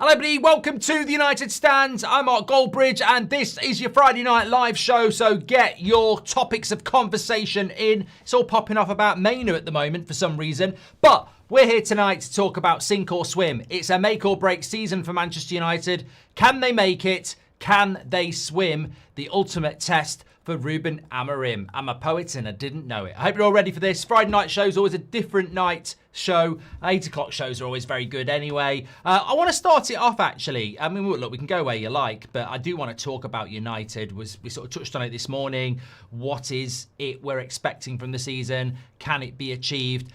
Hello everybody, welcome to the United Stand. I'm Mark Goldbridge and this is your Friday night live show, so get your topics of conversation in. It's all popping off about Mainoo at the moment for some reason, but we're here tonight to talk about sink or swim. It's a make or break season for Manchester United. Can they make it? Can they swim? The ultimate test for Ruben Amorim. I'm a poet and I didn't know it. I hope you're all ready for this. Friday night show's always a different night show. 8 o'clock shows are always very good anyway. I want to start it off actually. I mean, look, we can go where you like, but I do want to talk about United. We sort of touched on it this morning. What is it we're expecting from the season? Can it be achieved?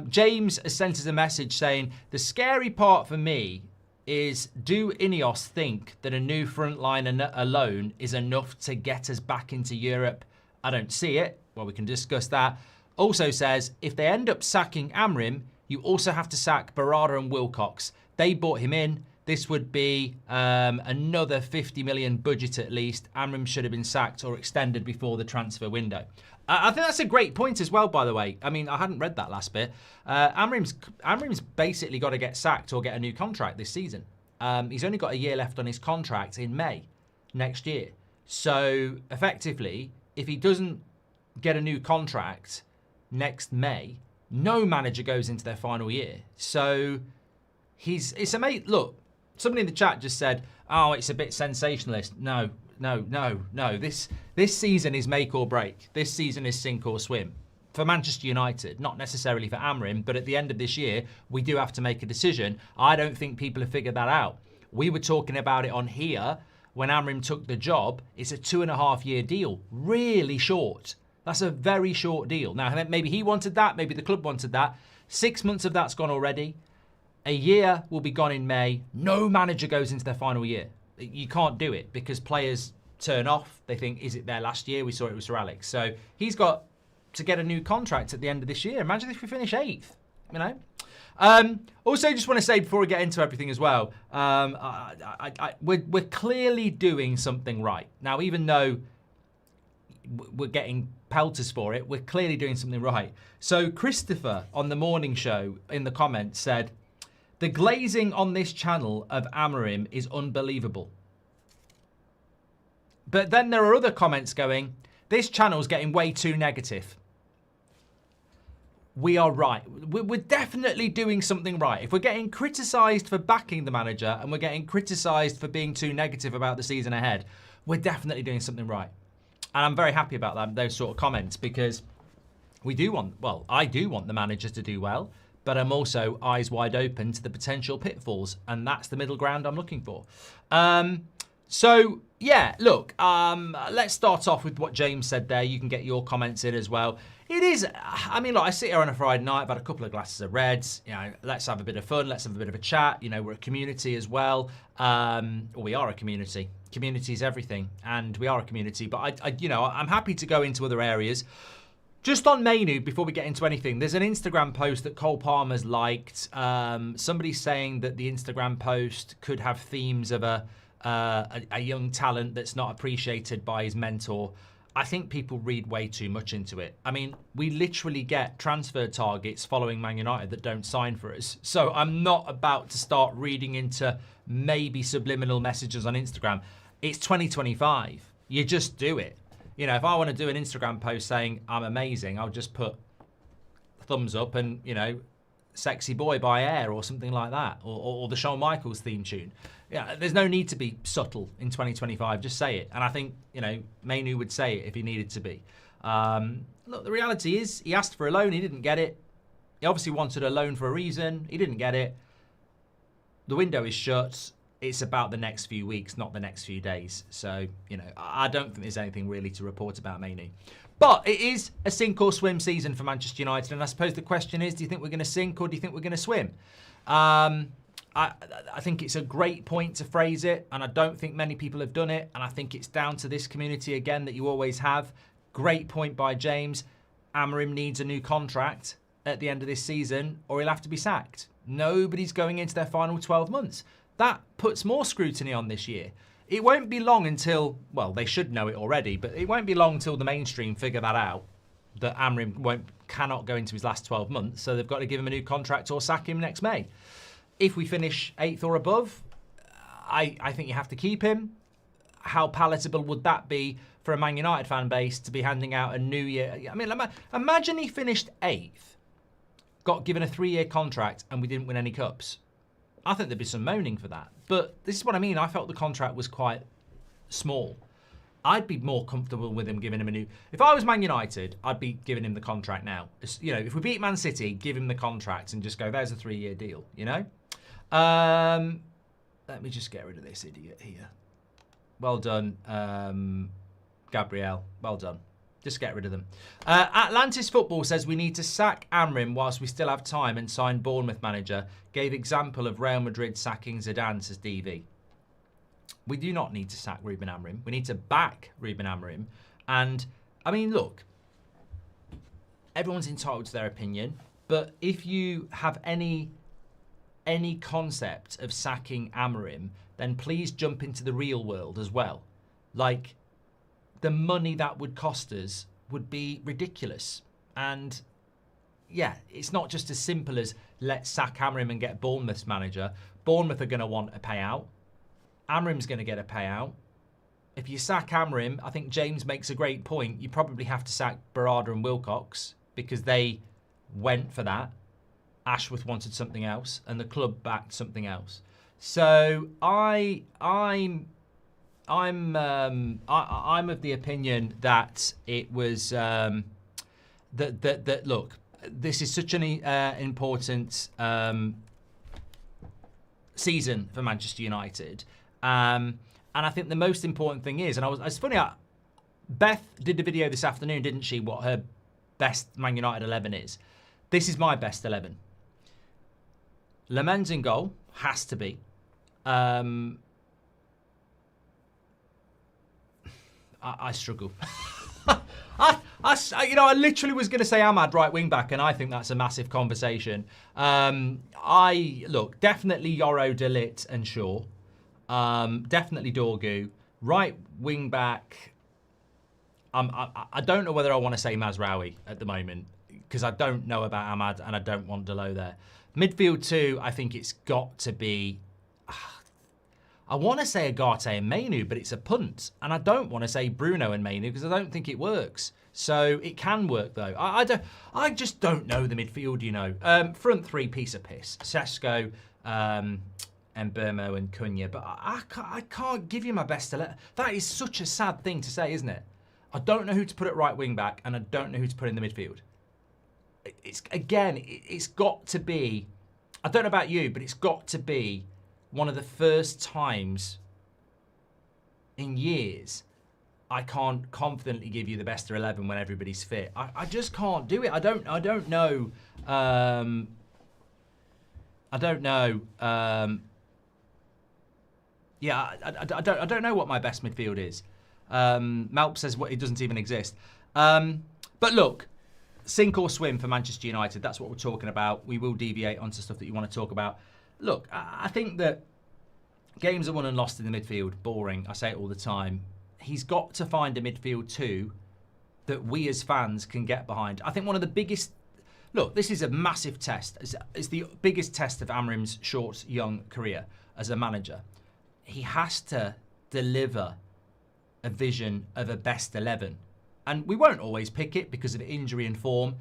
James has sent us a message saying, the scary part for me is, do Ineos think that a new front line alone is enough to get us back into Europe? I don't see it. Well, we can discuss that. Also says, if they end up sacking Amorim, you also have to sack Barada and Wilcox. They bought him in. This would be another 50 million budget at least. Amorim should have been sacked or extended before the transfer window. I think that's a great point as well, by the way. I mean, I hadn't read that last bit. Amorim's basically got to get sacked or get a new contract this season. He's only got a year left on his contract in May next year. So, effectively, if he doesn't get a new contract next May, no manager goes into their final year. So, it's amazing. Look, somebody in the chat just said, oh, it's a bit sensationalist. No. This season is make or break. This season is sink or swim. For Manchester United, not necessarily for Amorim, but at the end of this year, we do have to make a decision. I don't think people have figured that out. We were talking about it on here when Amorim took the job. It's a 2.5-year deal. Really short. That's a very short deal. Now, maybe he wanted that. Maybe the club wanted that. 6 months of that's gone already. A year will be gone in May. No manager goes into their final year. You can't do it because players turn off. They think, is it their last year? We saw it with Sir Alex. So he's got to get a new contract at the end of this year. Imagine if we finish 8th, you know? Also, just want to say before we get into everything as well, we're clearly doing something right. Now, even though we're getting pelters for it, we're clearly doing something right. So Christopher on the morning show in the comments said, the glazing on this channel of Amorim is unbelievable. But then there are other comments going, this channel's getting way too negative. We are right. We're definitely doing something right. If we're getting criticised for backing the manager and we're getting criticised for being too negative about the season ahead, we're definitely doing something right. And I'm very happy about that, those sort of comments, because I do want the manager to do well, but I'm also eyes wide open to the potential pitfalls, and that's the middle ground I'm looking for. So, yeah, look, let's start off with what James said there. You can get your comments in as well. It is, I mean, look, I sit here on a Friday night, I've had a couple of glasses of Reds, you know, let's have a bit of fun, let's have a bit of a chat. You know, we're a community as well. We are a community. Community is everything, and we are a community, but I'm happy to go into other areas. Just on Mainoo, before we get into anything, there's an Instagram post that Cole Palmer's liked. Somebody's saying that the Instagram post could have themes of a young talent that's not appreciated by his mentor. I think people read way too much into it. I mean, we literally get transfer targets following Man United that don't sign for us. So I'm not about to start reading into maybe subliminal messages on Instagram. It's 2025. You just do it. You know, if I want to do an Instagram post saying I'm amazing, I'll just put thumbs up and, you know, Sexy Boy by Air or something like that, or the Shawn Michaels theme tune. Yeah, there's no need to be subtle in 2025. Just say it. And I think, you know, Mainoo would say it if he needed to be. Look, the reality is he asked for a loan. He didn't get it. He obviously wanted a loan for a reason. He didn't get it. The window is shut. It's about the next few weeks, not the next few days. So, you know, I don't think there's anything really to report about Mainoo. But it is a sink or swim season for Manchester United. And I suppose the question is, do you think we're going to sink or do you think we're going to swim? I think it's a great point to phrase it. And I don't think many people have done it. And I think it's down to this community again that you always have. Great point by James. Amorim needs a new contract at the end of this season or he'll have to be sacked. Nobody's going into their final 12 months. That puts more scrutiny on this year. It won't be long until, well, they should know it already, but it won't be long until the mainstream figure that out, that Amorim cannot go into his last 12 months, so they've got to give him a new contract or sack him next May. If we finish 8th or above, I think you have to keep him. How palatable would that be for a Man United fan base to be handing out a New Year? I mean, imagine he finished 8th, got given a 3-year contract, and we didn't win any cups. I think there'd be some moaning for that. But this is what I mean. I felt the contract was quite small. I'd be more comfortable with him giving him a new... If I was Man United, I'd be giving him the contract now. You know, if we beat Man City, give him the contract and just go, there's a 3-year deal, you know? Let me just get rid of this idiot here. Well done, Gabrielle. Well done. Just get rid of them. Atlantis Football says we need to sack Amorim whilst we still have time and sign Bournemouth manager. Gave example of Real Madrid sacking Zidane, says DV. We do not need to sack Ruben Amorim. We need to back Ruben Amorim. And, I mean, look, everyone's entitled to their opinion. But if you have any concept of sacking Amorim, then please jump into the real world as well. Like, the money that would cost us would be ridiculous. And, yeah, it's not just as simple as let's sack Amorim and get Bournemouth's manager. Bournemouth are going to want a payout. Amorim's going to get a payout. If you sack Amorim, I think James makes a great point. You probably have to sack Barada and Wilcox because they went for that. Ashworth wanted something else, and the club backed something else. So I'm of the opinion that it was that look, this is such an important season for Manchester United, and I think the most important thing is, and it's funny, Beth did the video this afternoon, didn't she? What her best Man United 11 is. This is my best 11. Lemans in goal has to be. I struggle. I literally was going to say Ahmad right wing back, and I think that's a massive conversation. Look, definitely Yoro, De Ligt, and Shaw. Definitely Dorgu. Right wing back. I don't know whether I want to say Mazraoui at the moment because I don't know about Ahmad and I don't want Delo there. Midfield 2, I think it's got to be. I want to say Ugarte and Mainoo, but it's a punt. And I don't want to say Bruno and Mainoo because I don't think it works. So it can work though. I just don't know the midfield, you know. Front 3, piece of piss. Sesko, and Burmo and Cunha. But I can't give you my best 11. That is such a sad thing to say, isn't it? I don't know who to put at right wing back and I don't know who to put in the midfield. It's got to be, I don't know about you, but it's got to be one of the first times in years I can't confidently give you the best of 11 when everybody's fit. I just can't do it. I don't know. Yeah, I don't know what my best midfield is. Malp says it doesn't even exist. But look, sink or swim for Manchester United. That's what we're talking about. We will deviate onto stuff that you want to talk about. Look, I think that games are won and lost in the midfield. Boring. I say it all the time. He's got to find a midfield too that we as fans can get behind. I think one of the biggest... Look, this is a massive test. It's the biggest test of Amorim's short, young career as a manager. He has to deliver a vision of a best 11. And we won't always pick it because of injury and form,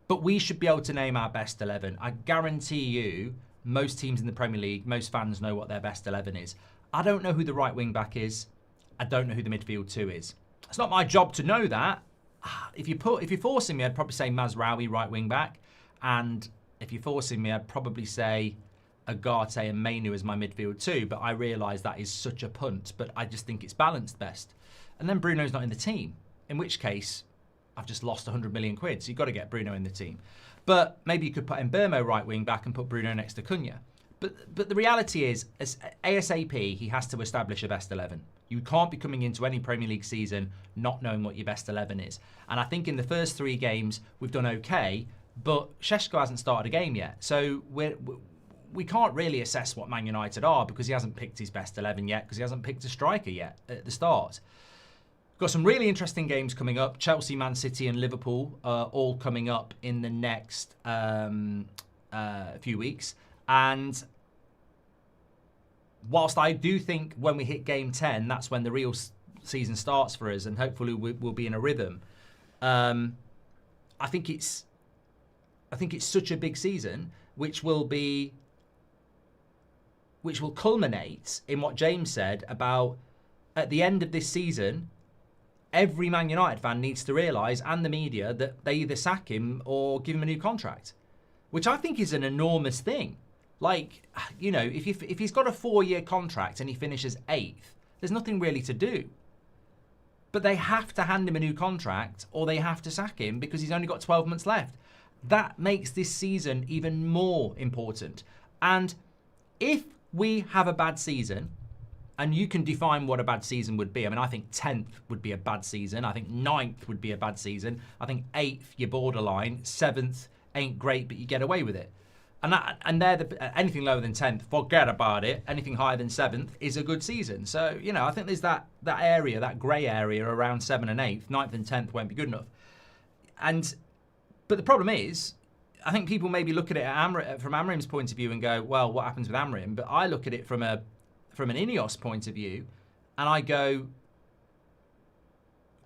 but we should be able to name our best 11. I guarantee you, most teams in the Premier League, most fans know what their best 11 is. I don't know who the right wing back is. I don't know who the midfield 2 is. It's not my job to know that. If you're forcing me, I'd probably say Mazraoui right wing back. And if you're forcing me, I'd probably say Ugarte and Mainoo as my midfield 2. But I realise that is such a punt. But I just think it's balanced best. And then Bruno's not in the team. In which case, I've just lost 100 million quid. So you've got to get Bruno in the team. But maybe you could put Mbeumo right wing back and put Bruno next to Cunha. But the reality is, as ASAP, he has to establish a best 11. You can't be coming into any Premier League season not knowing what your best 11 is. And I think in the first 3 games, we've done okay, but Šeško hasn't started a game yet. So we can't really assess what Man United are because he hasn't picked his best 11 yet, because he hasn't picked a striker yet at the start. Got some really interesting games coming up. Chelsea, Man City and Liverpool are all coming up in the next few weeks. And whilst I do think when we hit game 10, that's when the real season starts for us, and hopefully we'll be in a rhythm. I think it's such a big season, which will culminate in what James said about at the end of this season, every Man United fan needs to realise, and the media, that they either sack him or give him a new contract, which I think is an enormous thing. Like, you know, if he's got a 4-year contract and he finishes 8th, there's nothing really to do. But they have to hand him a new contract or they have to sack him because he's only got 12 months left. That makes this season even more important. And if we have a bad season, and you can define what a bad season would be. I mean, I think 10th would be a bad season. I think 9th would be a bad season. I think 8th, you're borderline. 7th ain't great, but you get away with it. And anything lower than 10th, forget about it. Anything higher than 7th is a good season. So, you know, I think there's that area, that grey area around 7th and 8th. 9th and 10th won't be good enough. But the problem is, I think people maybe look at it from Amorim's point of view and go, well, what happens with Amorim? But I look at it from an Ineos point of view, and I go,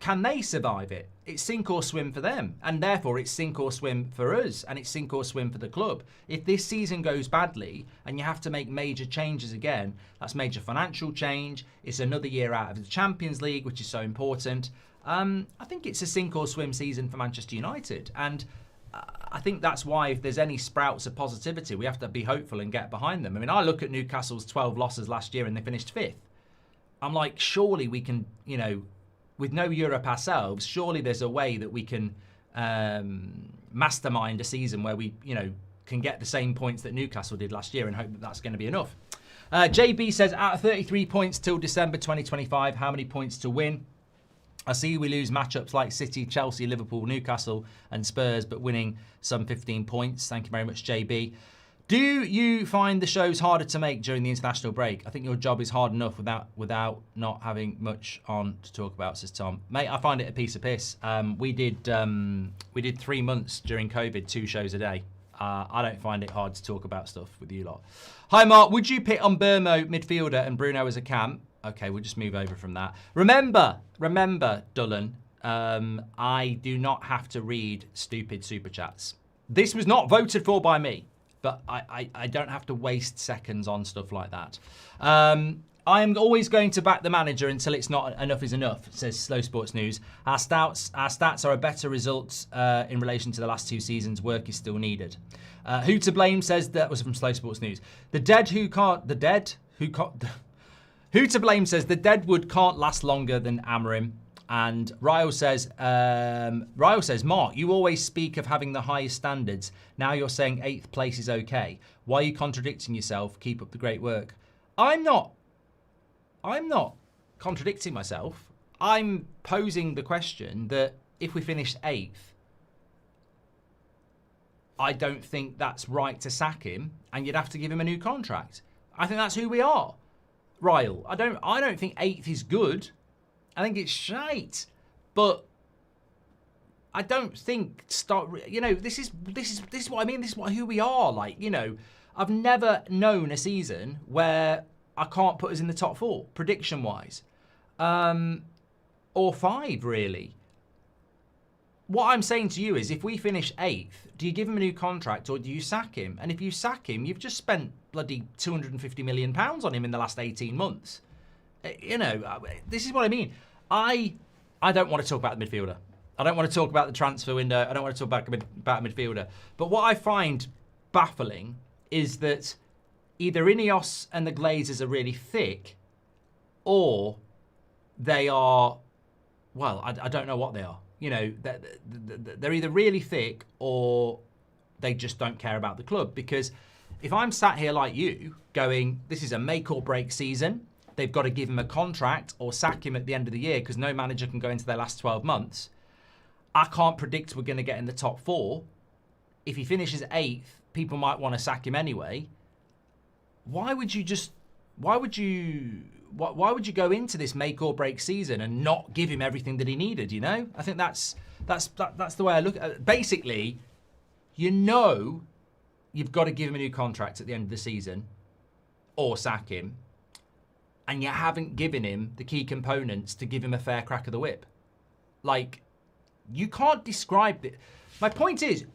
can they survive it? It's sink or swim for them, and therefore it's sink or swim for us, and it's sink or swim for the club. If this season goes badly and you have to make major changes again, that's major financial change. It's another year out of the Champions League, which is so important. I think it's a sink or swim season for Manchester United, and I think that's why if there's any sprouts of positivity, we have to be hopeful and get behind them. I mean, I look at Newcastle's 12 losses last year and they finished 5th. I'm like, surely we can, you know, with no Europe ourselves, surely there's a way that we can mastermind a season where we, you know, can get the same points that Newcastle did last year and hope that that's going to be enough. JB says, out of 33 points till December 2025, how many points to win? I see we lose matchups like City, Chelsea, Liverpool, Newcastle and Spurs, but winning some 15 points. Thank you very much, JB. Do you find the shows harder to make during the international break? I think your job is hard enough without not having much on to talk about, says Tom. Mate, I find it a piece of piss. We did 3 months during COVID, 2 shows a day. I don't find it hard to talk about stuff with you lot. Hi, Mark. Would you pick on Burmo, midfielder, and Bruno as a cam? Okay, we'll just move over from that. Remember, Dullen, I do not have to read stupid super chats. This was not voted for by me, but I don't have to waste seconds on stuff like that. I am always going to back the manager until it's not enough is enough, says Slow Sports News. Our stats are a better result in relation to the last 2 seasons. Work is still needed. Who to blame says that was from Slow Sports News. Who to blame says the Deadwood can't last longer than Amorim. And Ryle says, Mark, you always speak of having the highest standards. Now you're saying 8th place is okay. Why are you contradicting yourself? Keep up the great work. I'm not contradicting myself. I'm posing the question that if we finished 8th, I don't think that's right to sack him, and you'd have to give him a new contract. I think that's who we are. Ryle, I don't think 8th is good. I think it's shite. But I don't think this is what I mean. This is who we are. Like, you know, I've never known a season where I can't put us in the top 4 prediction wise, or 5 really. What I'm saying to you is, if we finish 8th, do you give him a new contract or do you sack him? And if you sack him, you've just spent bloody £250 million on him in the last 18 months. You know, this is what I mean. I don't want to talk about the midfielder. I don't want to talk about the transfer window. I don't want to talk about a midfielder. But what I find baffling is that either Ineos and the Glazers are really thick, or they are, well, I don't know what they are. You know, they're either really thick or they just don't care about the club. Because if I'm sat here like you going, this is a make or break season, they've got to give him a contract or sack him at the end of the year because no manager can go into their last 12 months. I can't predict we're going to get in the top 4. If he finishes 8th, people might want to sack him anyway. Why would you go into this make or break season and not give him everything that he needed, you know? I think that's the way I look at it. Basically, you know, you've got to give him a new contract at the end of the season or sack him. and you haven't given him the key components to give him a fair crack of the whip. Like, you can't describe it. My point is,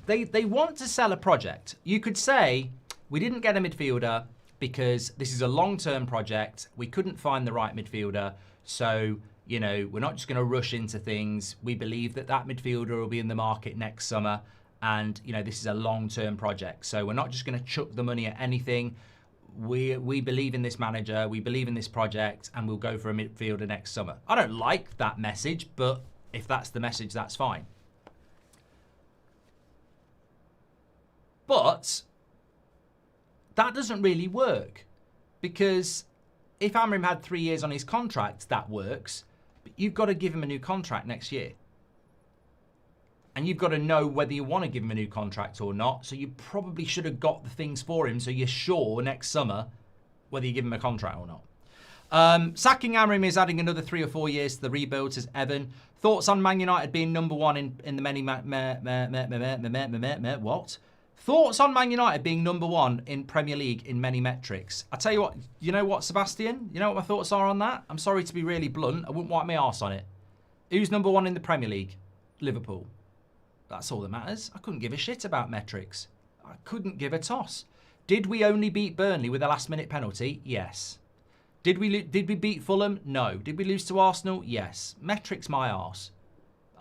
they want to sell a project. You could say, we didn't get a midfielder because this is a long-term project. We couldn't find the right midfielder. So, you know, we're not just going to rush into things. We believe that that midfielder will be in the market next summer. And, you know, this is a long-term project. So we're not just going to chuck the money at anything. We believe in this manager. We believe in this project. And we'll go for a midfielder next summer. I don't like that message, but if that's the message, that's fine. But that doesn't really work, because if Amorim had 3 years on his contract, that works. But you've got to give him a new contract next year. And you've got to know whether you want to give him a new contract or not. So you probably should have got the things for him so you're sure next summer whether you give him a contract or not. Sacking Amorim is adding another 3 or 4 years to the rebuild, says Evan. Thoughts on Man United being number one in the many... What? Thoughts on Man United being number one in Premier League in many metrics. I tell you what, you know what, Sebastian? You know what my thoughts are on that? I'm sorry to be really blunt. I wouldn't wipe my arse on it. Who's number one in the Premier League? Liverpool. That's all that matters. I couldn't give a shit about metrics. I couldn't give a toss. Did we only beat Burnley with a last-minute penalty? Yes. Did we beat Fulham? No. Did we lose to Arsenal? Yes. Metrics my arse.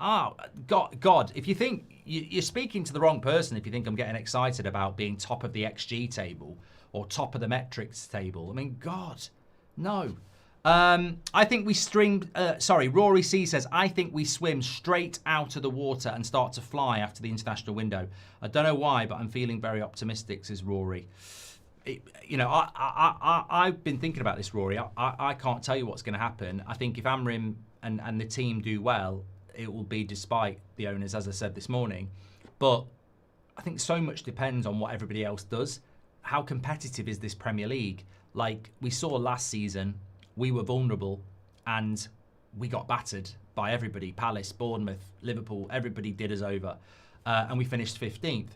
Ah, God, if you think... You're speaking to the wrong person if you think I'm getting excited about being top of the XG table or top of the metrics table. I mean, God, no. I think we Rory C says, I think we swim straight out of the water and start to fly after the international window. I don't know why, but I'm feeling very optimistic, says Rory. I've been thinking about this, Rory. I can't tell you what's going to happen. I think if Amorim and the team do well, it will be despite the owners, as I said this morning. But I think so much depends on what everybody else does. How competitive is this Premier League? Like we saw last season, we were vulnerable and we got battered by everybody. Palace, Bournemouth, Liverpool, everybody did us over. And we finished 15th.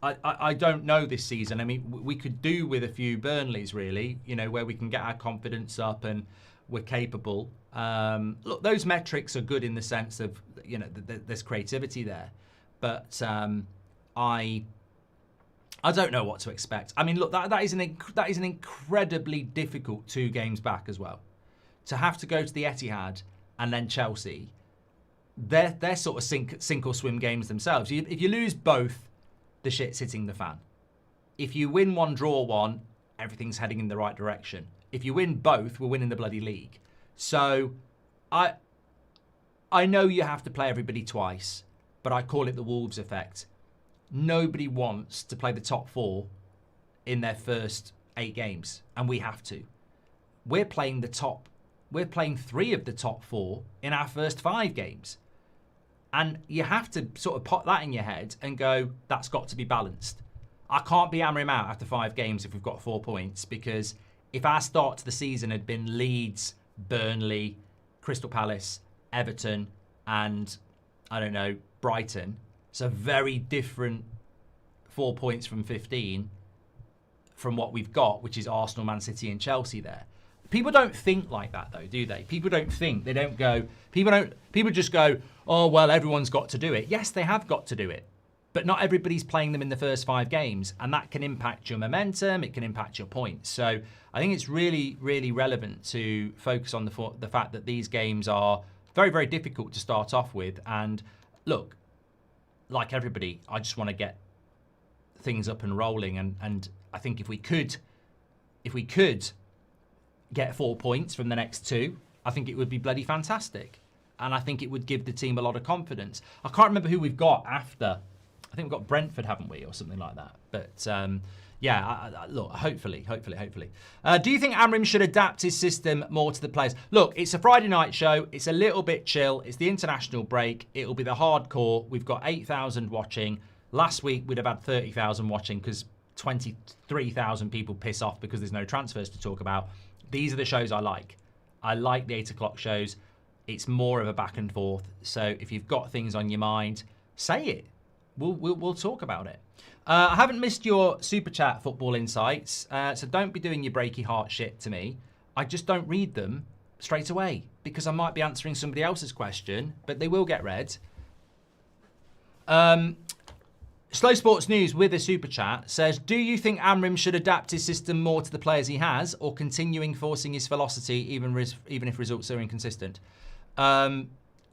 I don't know this season. I mean, we could do with a few Burnleys, really, you know, where we can get our confidence up and we're capable. Look, those metrics are good in the sense of, you know, there's creativity there. But I don't know what to expect. I mean, look, that is an incredibly difficult 2 games back as well. To have to go to the Etihad and then Chelsea, they're sort of sink or swim games themselves. If you lose both, the shit's hitting the fan. If you win one, draw one, everything's heading in the right direction. If you win both, we're winning the bloody league. So I know you have to play everybody twice, but I call it the Wolves effect. Nobody wants to play the top 4 in their first 8 games, and we have to. We're playing 3 of the top 4 in our first 5 games. And you have to sort of put that in your head and go, that's got to be balanced. I can't be hammering out after 5 games if we've got 4 points, because if our start to the season had been Leeds, Burnley, Crystal Palace, Everton, and, I don't know, Brighton, it's a very different 4 points from 15 from what we've got, which is Arsenal, Man City, and Chelsea there. People don't think like that, though, do they? People don't think. They don't go... People just go, oh, well, everyone's got to do it. Yes, they have got to do it. But not everybody's playing them in the first 5 games. And that can impact your momentum. It can impact your points. So I think it's really, really relevant to focus on the fact that these games are very, very difficult to start off with. And look, like everybody, I just want to get things up and rolling. And I think if we could get 4 points from the next 2, I think it would be bloody fantastic. And I think it would give the team a lot of confidence. I can't remember who we've got after. I think we've got Brentford, haven't we, or something like that. But yeah, look, hopefully. Do you think Amorim should adapt his system more to the players? Look, it's a Friday night show. It's a little bit chill. It's the international break. It'll be the hardcore. We've got 8,000 watching. Last week, we'd have had 30,000 watching because 23,000 people piss off because there's no transfers to talk about. These are the shows I like. I like the 8 o'clock shows. It's more of a back and forth. So if you've got things on your mind, say it. we'll talk about it. I haven't missed your super chat football insights, so don't be doing your breaky heart shit to me. I just don't read them straight away because I might be answering somebody else's question, but they will get read. Slow Sports News with a super chat says, do you think Amorim should adapt his system more to the players he has, or continuing forcing his philosophy even if results are inconsistent?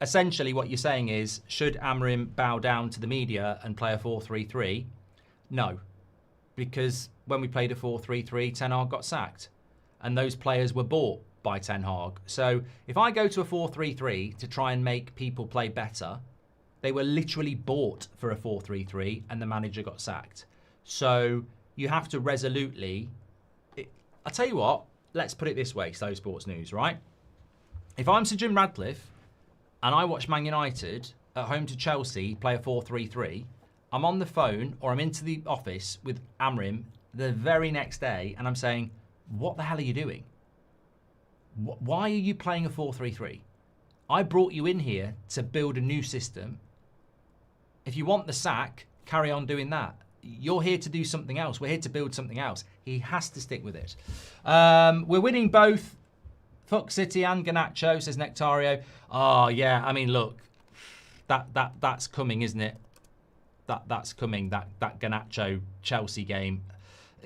Essentially what you're saying is, should Amorim bow down to the media and play a 4-3-3? No, because when we played a 4-3-3, Ten Hag got sacked, and those players were bought by Ten Hag. So if I go to a 4-3-3 to try and make people play better, they were literally bought for a 4-3-3 and the manager got sacked. So you have to resolutely... I'll tell you what, let's put it this way, Slow Sports News, right? If I'm Sir Jim Radcliffe and I watch Man United at home to Chelsea play a 4-3-3, I'm on the phone or I'm into the office with Amorim the very next day and I'm saying, what the hell are you doing? Why are you playing a 4-3-3? I brought you in here to build a new system. If you want the sack, carry on doing that. You're here to do something else. We're here to build something else. He has to stick with it. We're winning both Fuck City and Garnacho, says Nectario. Oh, yeah. I mean, look, that's coming, isn't it? That's coming. That Garnacho Chelsea game.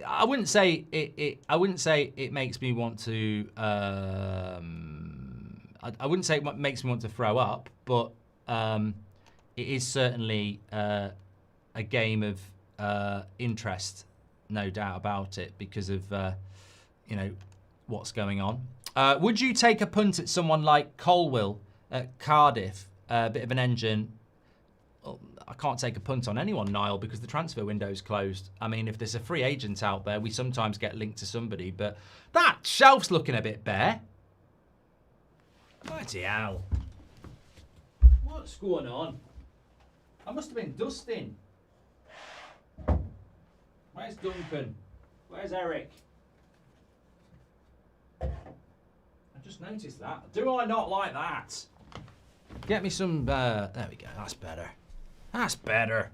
I wouldn't say it makes me want to. I wouldn't say it makes me want to throw up, but it is certainly a game of interest, no doubt about it, because of what's going on. Would you take a punt at someone like Colwill at Cardiff? A bit of an engine. Well, I can't take a punt on anyone, Niall, because the transfer window's closed. I mean, if there's a free agent out there, we sometimes get linked to somebody, but that shelf's looking a bit bare. Bloody hell. What's going on? I must have been dusting. Where's Duncan? Where's Eric? I just noticed that. Do I not like that? Get me some... there we go. That's better. That's better.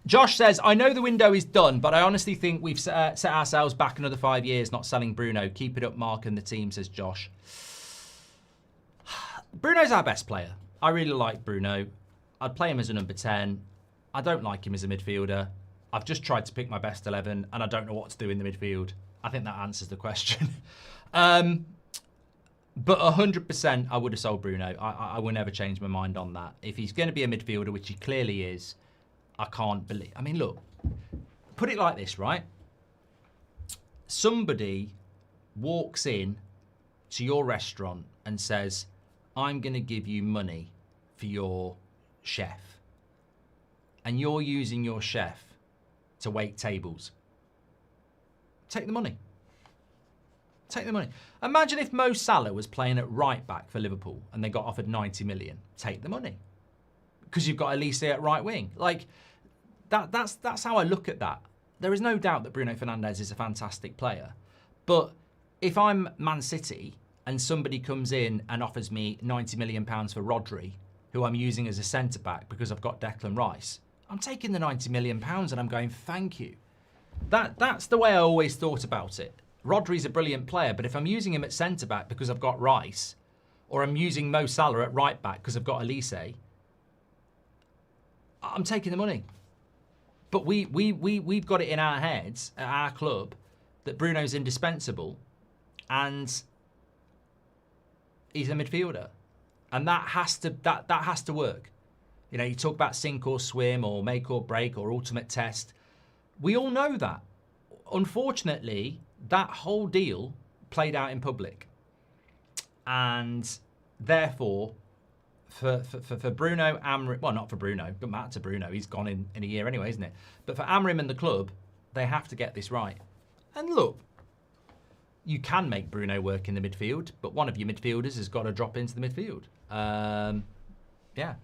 Josh says, I know the window is done, but I honestly think we've set ourselves back another 5 years not selling Bruno. Keep it up, Mark and the team, says Josh. Bruno's our best player. I really like Bruno. I'd play him as a number 10. I don't like him as a midfielder. I've just tried to pick my best 11, and I don't know what to do in the midfield. I think that answers the question. But 100% I would have sold Bruno. I will never change my mind on that. If he's going to be a midfielder, which he clearly is, I can't believe... I mean, look, put it like this, right? Somebody walks in to your restaurant and says, I'm going to give you money for your chef. And you're using your chef to wait tables. Take the money. Take the money. Imagine if Mo Salah was playing at right back for Liverpool and they got offered 90 million. Take the money. Because you've got Elise at right wing. Like, that's how I look at that. There is no doubt that Bruno Fernandes is a fantastic player. But if I'm Man City and somebody comes in and offers me £90 million for Rodri, who I'm using as a centre-back because I've got Declan Rice, I'm taking the £90 million and I'm going, thank you. That's the way I always thought about it. Rodri's a brilliant player, but if I'm using him at centre-back because I've got Rice, or I'm using Mo Salah at right-back because I've got Elise, I'm taking the money. But we've got it in our heads, at our club, that Bruno's indispensable, and he's a midfielder. And that has to work. You know, you talk about sink or swim, or make or break, or ultimate test. We all know that. Unfortunately, that whole deal played out in public. And therefore, for Bruno, Amorim, well, not for Bruno, but matter to Bruno, he's gone in a year anyway, isn't it? But for Amorim and the club, they have to get this right. And look, you can make Bruno work in the midfield, but one of your midfielders has got to drop into the midfield. Yeah.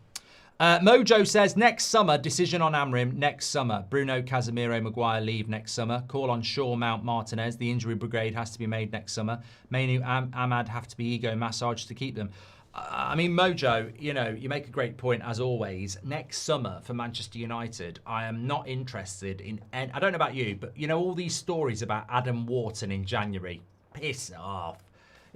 Mojo says, next summer, decision on Amorim, next summer. Bruno, Casemiro, Maguire leave next summer. Call on Shaw, Mount, Martinez. The injury brigade has to be made next summer. Mainoo, Ahmad have to be ego massaged to keep them. I mean, Mojo, you make a great point as always. Next summer for Manchester United, I am not interested in. I don't know about you, but all these stories about Adam Wharton in January, piss off.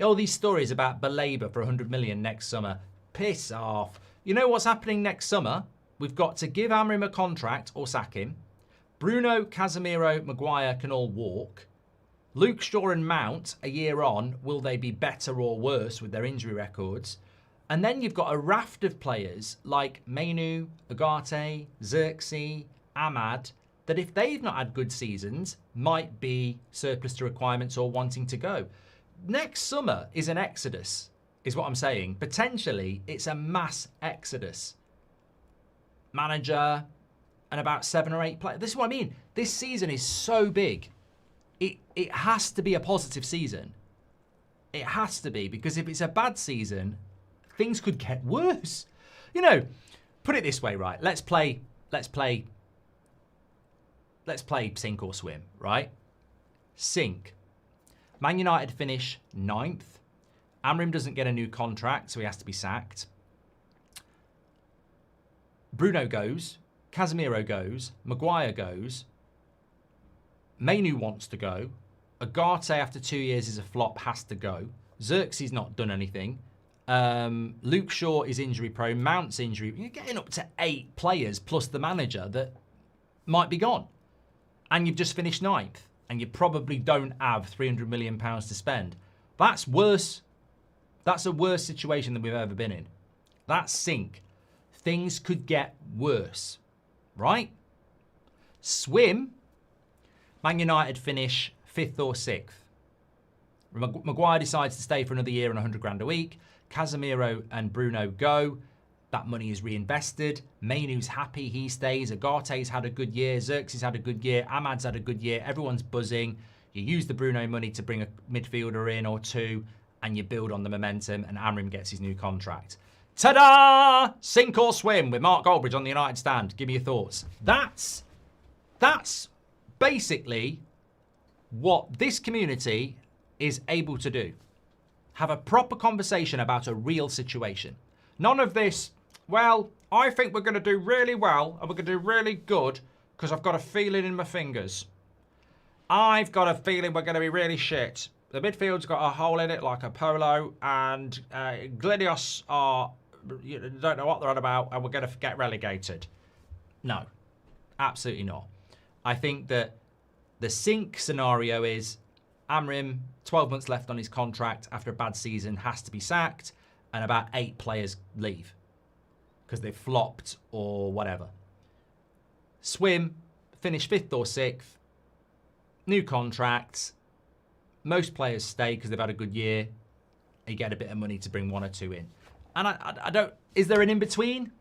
All these stories about Baleba for 100 million next summer, piss off. You know what's happening next summer? We've got to give Amorim a contract or sack him. Bruno, Casemiro, Maguire can all walk. Luke Shaw and Mount, a year on, will they be better or worse with their injury records? And then you've got a raft of players like Mainoo, Ugarte, Xerxes, Ahmad, that if they've not had good seasons, might be surplus to requirements or wanting to go. Next summer is an exodus, is what I'm saying. Potentially, it's a mass exodus. Manager and about 7 or 8 players. This is what I mean. This season is so big. It has to be a positive season. It has to be, because if it's a bad season, things could get worse. Put it this way, right? Let's play sink or swim, right? Sink. Man United finish 9th. Amorim doesn't get a new contract, so he has to be sacked. Bruno goes. Casemiro goes. Maguire goes. Mainoo wants to go. Ugarte, after 2 years, is a flop, has to go. Xerxes not done anything. Luke Shaw is injury prone. Mount's injury. You're getting up to 8 players plus the manager that might be gone. And you've just finished 9th. And you probably don't have £300 million to spend. That's worse. That's a worse situation than we've ever been in. That's sink. Things could get worse. Right? Swim. Man United finish 5th or 6th. Maguire decides to stay for another year and 100 grand a week. Casemiro and Bruno go. That money is reinvested. Mainoo's happy, he stays. Ugarte's had a good year. Xerxes had a good year. Ahmad's had a good year. Everyone's buzzing. You use the Bruno money to bring a midfielder in or two, and you build on the momentum, and Amorim gets his new contract. Ta-da! Sink or swim with Mark Goldbridge on the United stand. Give me your thoughts. That's basically what this community is able to do. Have a proper conversation about a real situation. None of this, well, I think we're going to do really well and we're going to do really good because I've got a feeling in my fingers. I've got a feeling we're going to be really shit. The midfield's got a hole in it like a polo, and Gladios don't know what they're on about, and we're going to get relegated. No, absolutely not. I think that the sink scenario is Amorim, 12 months left on his contract after a bad season, has to be sacked, and about 8 players leave because they've flopped or whatever. Swim, finish 5th or 6th, new contracts. Most players stay because they've had a good year. You get a bit of money to bring 1 or 2 in. And I don't, is there an in-between?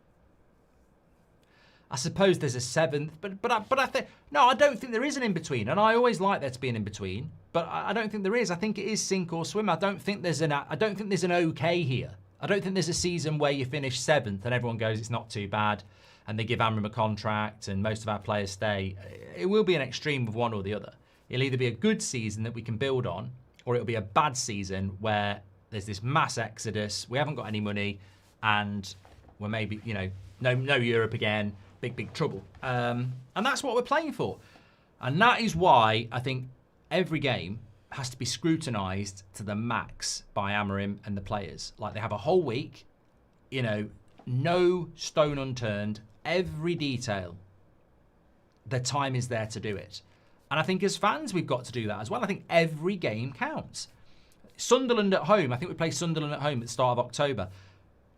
I suppose there's a 7th, but I think, no, I don't think there is an in-between. And I always like there to be an in-between, but I don't think there is. I think it is sink or swim. I don't think there's an okay here. I don't think there's a season where you finish 7th and everyone goes, it's not too bad, and they give Amorim a contract and most of our players stay. It will be an extreme of one or the other. It'll either be a good season that we can build on, or it'll be a bad season where there's this mass exodus, we haven't got any money, and we're maybe, no Europe again, big trouble. And that's what we're playing for. And that is why I think every game has to be scrutinised to the max by Amorim and the players. Like, they have a whole week, no stone unturned, every detail. The time is there to do it. And I think as fans, we've got to do that as well. I think every game counts. Sunderland at home, I think we play Sunderland at home at the start of October.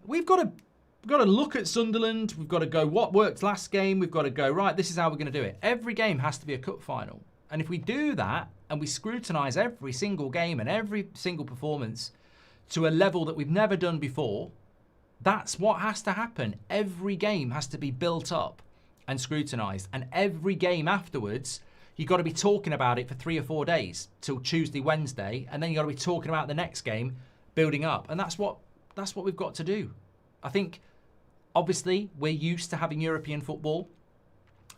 We've got to look at Sunderland. We've got to go, what worked last game? We've got to go, right, this is how we're going to do it. Every game has to be a cup final. And if we do that, and we scrutinise every single game and every single performance to a level that we've never done before, that's what has to happen. Every game has to be built up and scrutinised. And every game afterwards, you've got to be talking about it for 3 or 4 days till Tuesday, Wednesday, and then you've got to be talking about the next game, building up. And that's what we've got to do. I think, obviously, we're used to having European football,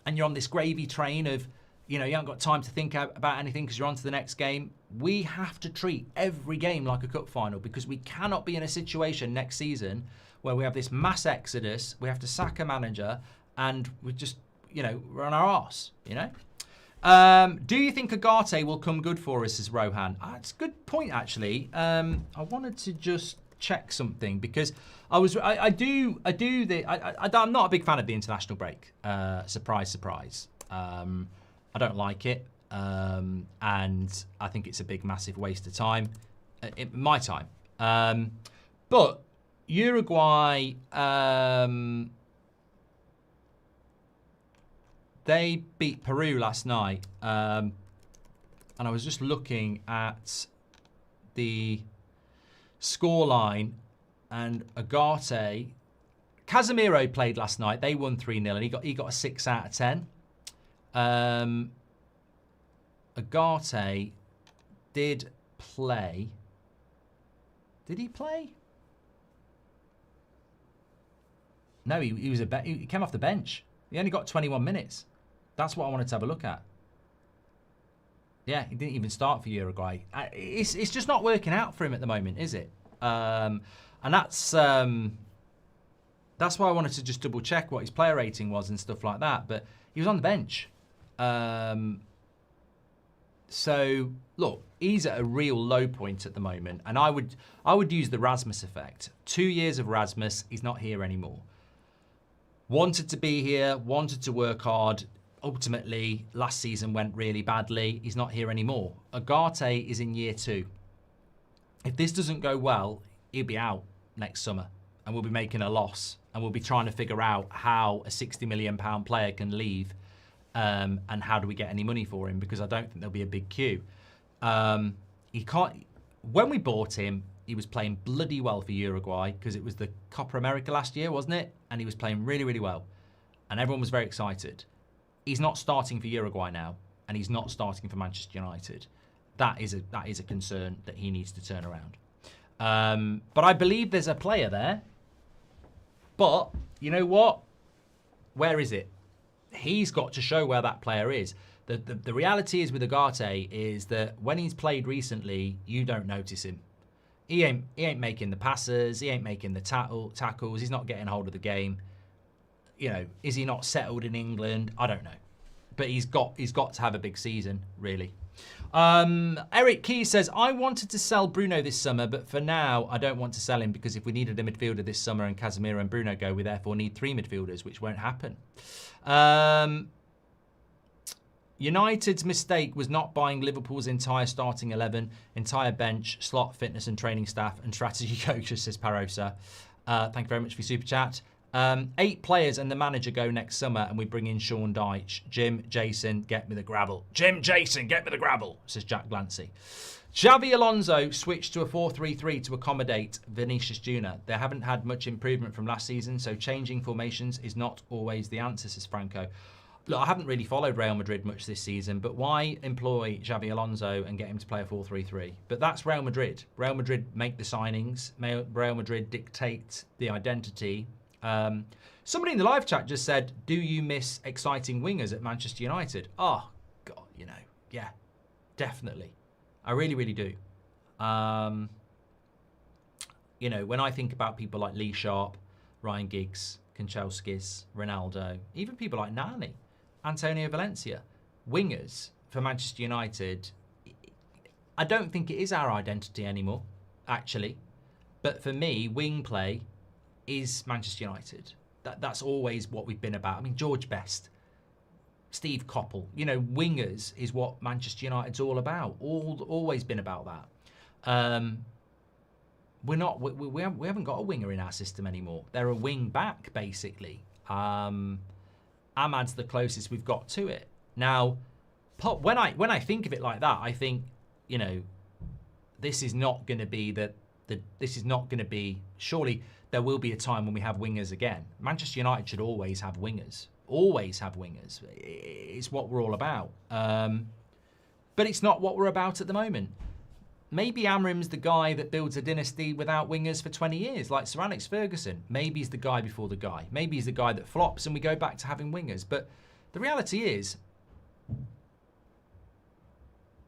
and you're on this gravy train of you haven't got time to think about anything because you're on to the next game. We have to treat every game like a cup final because we cannot be in a situation next season where we have this mass exodus, we have to sack a manager, and we just, we're on our arse, Do you think Ugarte will come good for us, says Rohan? It's a good point, actually. I wanted to just check something because I'm not a big fan of the international break. Surprise, surprise. I don't like it, and I think it's a big, massive waste of time, my time. But Uruguay, they beat Peru last night, and I was just looking at the scoreline, and Ugarte, Casemiro played last night. They won 3-0, and he got a 6 out of 10. Ugarte did play. Did he play? No, he came off the bench. He only got 21 minutes. That's what I wanted to have a look at. Yeah, he didn't even start for Uruguay. It's just not working out for him at the moment, is it? And that's why I wanted to just double check what his player rating was and stuff like that. But he was on the bench. So look, he's at a real low point at the moment, and I would use the Rasmus effect. 2 years of Rasmus, he's not here anymore. Wanted to be here, wanted to work hard. Ultimately, last season went really badly. He's not here anymore. Ugarte is in year 2. If this doesn't go well, he'll be out next summer, and we'll be making a loss, and we'll be trying to figure out how a £60 million player can leave. And how do we get any money for him? Because I don't think there'll be a big queue. He can't. When we bought him, he was playing bloody well for Uruguay because it was the Copa America last year, wasn't it? And he was playing really, really well, and everyone was very excited. He's not starting for Uruguay now, and he's not starting for Manchester United. That is a concern that he needs to turn around. But I believe there's a player there. But you know what? Where is it? He's got to show where that player is. The reality is with Ugarte is that when he's played recently, you don't notice him. He ain't making the passes. He ain't making the tackles. He's not getting hold of the game. Is he not settled in England? I don't know. But he's got to have a big season, really. Eric Key says, I wanted to sell Bruno this summer, but for now, I don't want to sell him because if we needed a midfielder this summer and Casemiro and Bruno go, we therefore need 3 midfielders, which won't happen. United's mistake was not buying Liverpool's entire starting 11, entire bench, slot, fitness and training staff and strategy coaches, says Parosa. Thank you very much for your super chat. 8 players and the manager go next summer and we bring in Sean Dyche. Jim, Jason, get me the gravel. Jim, Jason, get me the gravel, says Jack Glancy. Xavi Alonso switched to a 4-3-3 to accommodate Vinicius Jr. They haven't had much improvement from last season, so changing formations is not always the answer, says Franco. Look, I haven't really followed Real Madrid much this season, but why employ Xavi Alonso and get him to play a 4-3-3? But that's Real Madrid. Real Madrid make the signings. Real Madrid dictate the identity. Somebody in the live chat just said, do you miss exciting wingers at Manchester United? Oh, God, yeah, definitely. I really, really do. When I think about people like Lee Sharp, Ryan Giggs, Kanchelskis, Ronaldo, even people like Nani, Antonio Valencia, wingers for Manchester United, I don't think it is our identity anymore, actually. But for me, wing play is Manchester United. That's always what we've been about. I mean, George Best, Steve Coppell, wingers is what Manchester United's all about. Always been about that. We haven't got a winger in our system anymore. They're a wing back basically. Ahmad's the closest we've got to it. Now, when I think of it like that, I think this is not going to be this is not going to be. Surely there will be a time when we have wingers again. Manchester United should always have wingers. Always have wingers. It's what we're all about. But it's not what we're about at the moment. Maybe Amorim's the guy that builds a dynasty without wingers for 20 years, like Sir Alex Ferguson. Maybe he's the guy before the guy. Maybe he's the guy that flops and we go back to having wingers. But the reality is,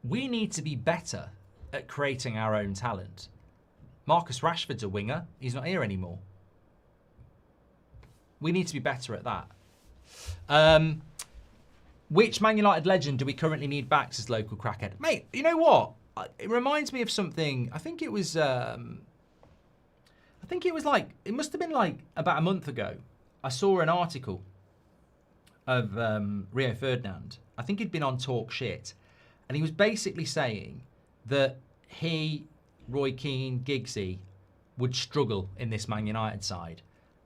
we need to be better at creating our own talent. Marcus Rashford's a winger. He's not here anymore. We need to be better at that. Which Man United legend do we currently need back, says local crackhead? Mate, you know what? It reminds me of something. I think it was like, it must have been like about a month ago. I saw an article of Rio Ferdinand. I think he'd been on Talk Shit. And he was basically saying that he, Roy Keane, Giggsy would struggle in this Man United side.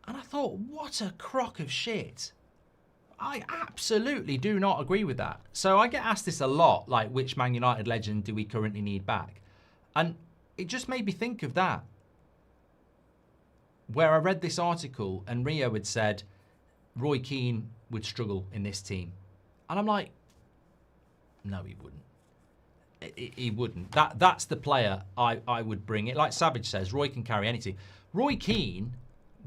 And I thought, what a crock of shit. I absolutely do not agree with that. So I get asked this a lot, like, which Man United legend do we currently need back? And it just made me think of that. Where I read this article and Rio had said Roy Keane would struggle in this team. And I'm like, no, he wouldn't. He wouldn't. That's the player I would bring it. Like Savage says, Roy can carry any team. Roy Keane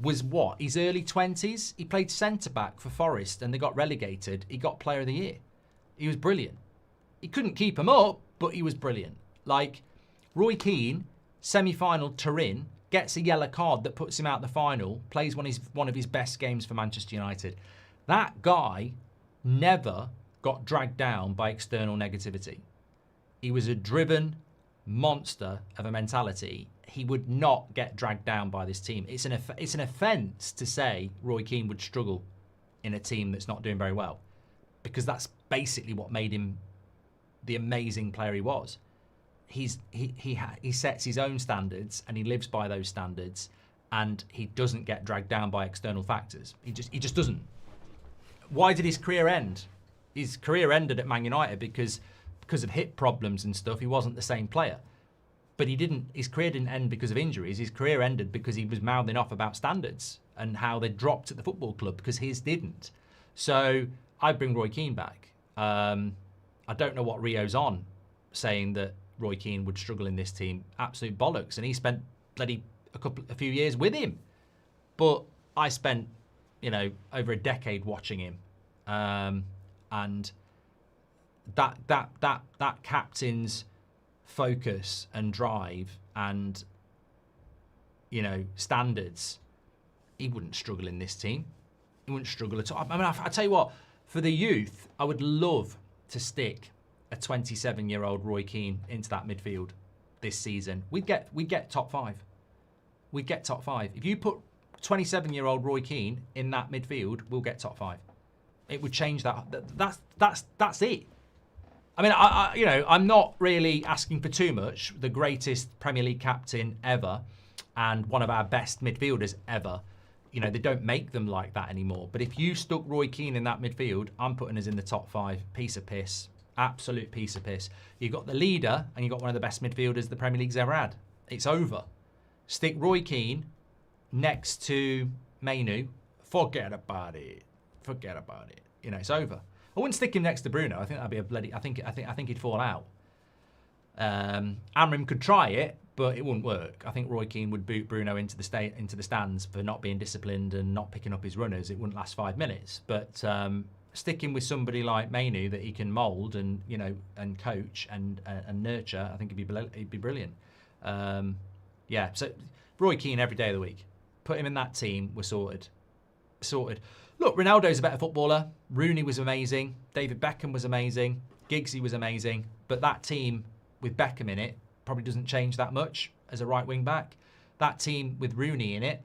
was what? His early 20s. He played centre-back for Forest and they got relegated. He got Player of the Year. He was brilliant. He couldn't keep him up, but he was brilliant. Like, Roy Keane, semi-final Turin, gets a yellow card that puts him out the final, plays one of his best games for Manchester United. That guy never got dragged down by external negativity. He was a driven monster of a mentality. He would not get dragged down by this team. It's an offence to say Roy Keane would struggle in a team that's not doing very well, because that's basically what made him the amazing player he was. He sets his own standards and he lives by those standards, and he doesn't get dragged down by external factors. He just doesn't. Why did his career end? His career ended at Man United because of hip problems and stuff. He wasn't the same player. But his career didn't end because of injuries. His career ended because he was mouthing off about standards and how they dropped at the football club, because his didn't. So I'd bring Roy Keane back. I don't know what Rio's on, saying that Roy Keane would struggle in this team. Absolute bollocks. And he spent a few years with him. But I spent, over a decade watching him. And that captain's focus and drive and standards, he wouldn't struggle in this team. He wouldn't struggle at all. I mean, I tell you what, for the youth, I would love to stick a 27-year-old Roy Keane into that midfield this season. We'd get top 5. We'd get top 5. If you put 27-year-old Roy Keane in that midfield, we'll get top 5. It would change that. That's it. I mean, I'm not really asking for too much. The greatest Premier League captain ever and one of our best midfielders ever. They don't make them like that anymore. But if you stuck Roy Keane in that midfield, I'm putting us in the top 5. Piece of piss. Absolute piece of piss. You've got the leader and you've got one of the best midfielders the Premier League's ever had. It's over. Stick Roy Keane next to Mainoo. Forget about it. Forget about it. It's over. I wouldn't stick him next to Bruno. I think that'd be a bloody. I think he'd fall out. Amorim could try it, but it wouldn't work. I think Roy Keane would boot Bruno into the stands for not being disciplined and not picking up his runners. It wouldn't last 5 minutes. But sticking with somebody like Mainoo that he can mould and and coach and nurture, I think it'd be brilliant. So Roy Keane every day of the week. Put him in that team. We're sorted. Look, Ronaldo's a better footballer. Rooney was amazing. David Beckham was amazing. Giggsy was amazing. But that team with Beckham in it probably doesn't change that much as a right wing back. That team with Rooney in it,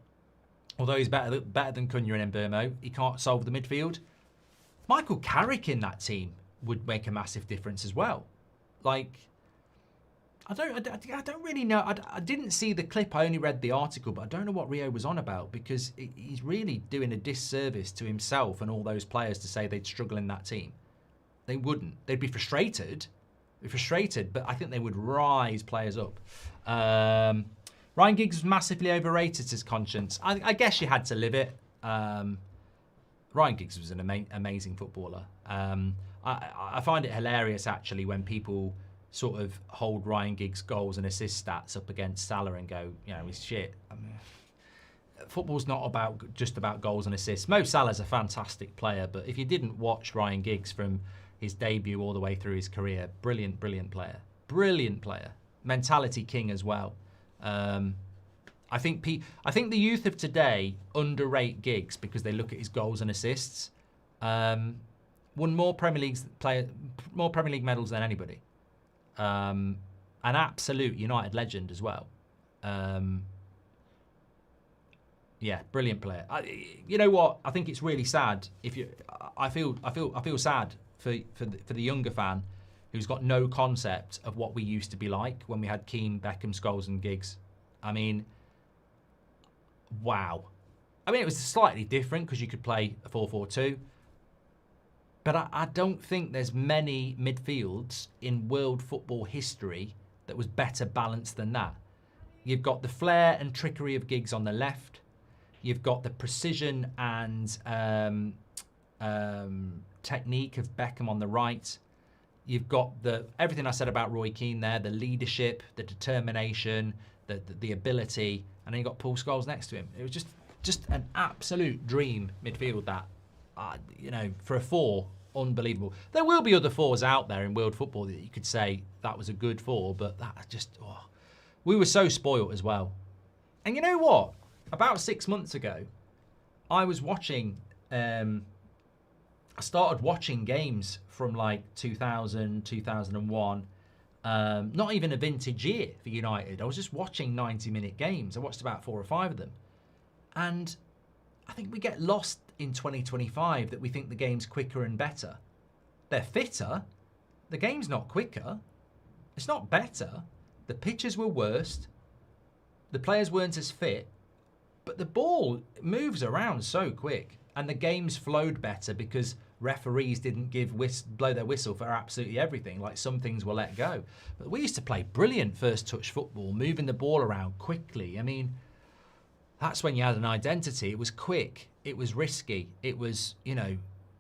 although he's better than Cunha and Mbeumo, he can't solve the midfield. Michael Carrick in that team would make a massive difference as well. Like, I don't really know. I didn't see the clip. I only read the article, but I don't know what Rio was on about, because he's really doing a disservice to himself and all those players to say they'd struggle in that team. They wouldn't. They'd be frustrated. But I think they would rise players up. Ryan Giggs was massively overrated, says Conscience. I guess you had to live it. Ryan Giggs was an amazing footballer. I find it hilarious, actually, when people sort of hold Ryan Giggs' goals and assist stats up against Salah and go, he's shit. I mean, football's not just about goals and assists. Mo Salah's a fantastic player, but if you didn't watch Ryan Giggs from his debut all the way through his career. Brilliant, brilliant player. Brilliant player. Mentality king as well. I think the youth of today underrate Giggs because they look at his goals and assists. Won more Premier League medals than anybody. An absolute United legend as well. Yeah, brilliant player. You know what? I think it's really sad. I feel sad for the younger fan who's got no concept of what we used to be like when we had Keane, Beckham, Scholes, and Giggs. I mean, wow. I mean, it was slightly different because you could play a 4-4-2. But I don't think there's many midfields in world football history that was better balanced than that. You've got the flair and trickery of Giggs on the left. You've got the precision and technique of Beckham on the right. You've got everything I said about Roy Keane there, the leadership, the determination, the ability, and then you've got Paul Scholes next to him. It was just an absolute dream midfield that, for a 4, unbelievable. There will be other 4s out there in world football that you could say that was a good 4, but that just, we were so spoiled as well. And you know what? About 6 months ago, I was watching, I started watching games from like 2000, 2001, not even a vintage year for United. I was just watching 90-minute games. I watched about 4 or 5 of them. And I think we get lost in 2025 that we think the game's quicker and better. They're fitter. The game's not quicker. It's not better. The pitches were worse. The players weren't as fit. But the ball moves around so quick. And the games flowed better because referees didn't blow their whistle for absolutely everything. Like some things were let go. But we used to play brilliant first touch football, moving the ball around quickly. I mean, that's when you had an identity. It was quick. It was risky. It was,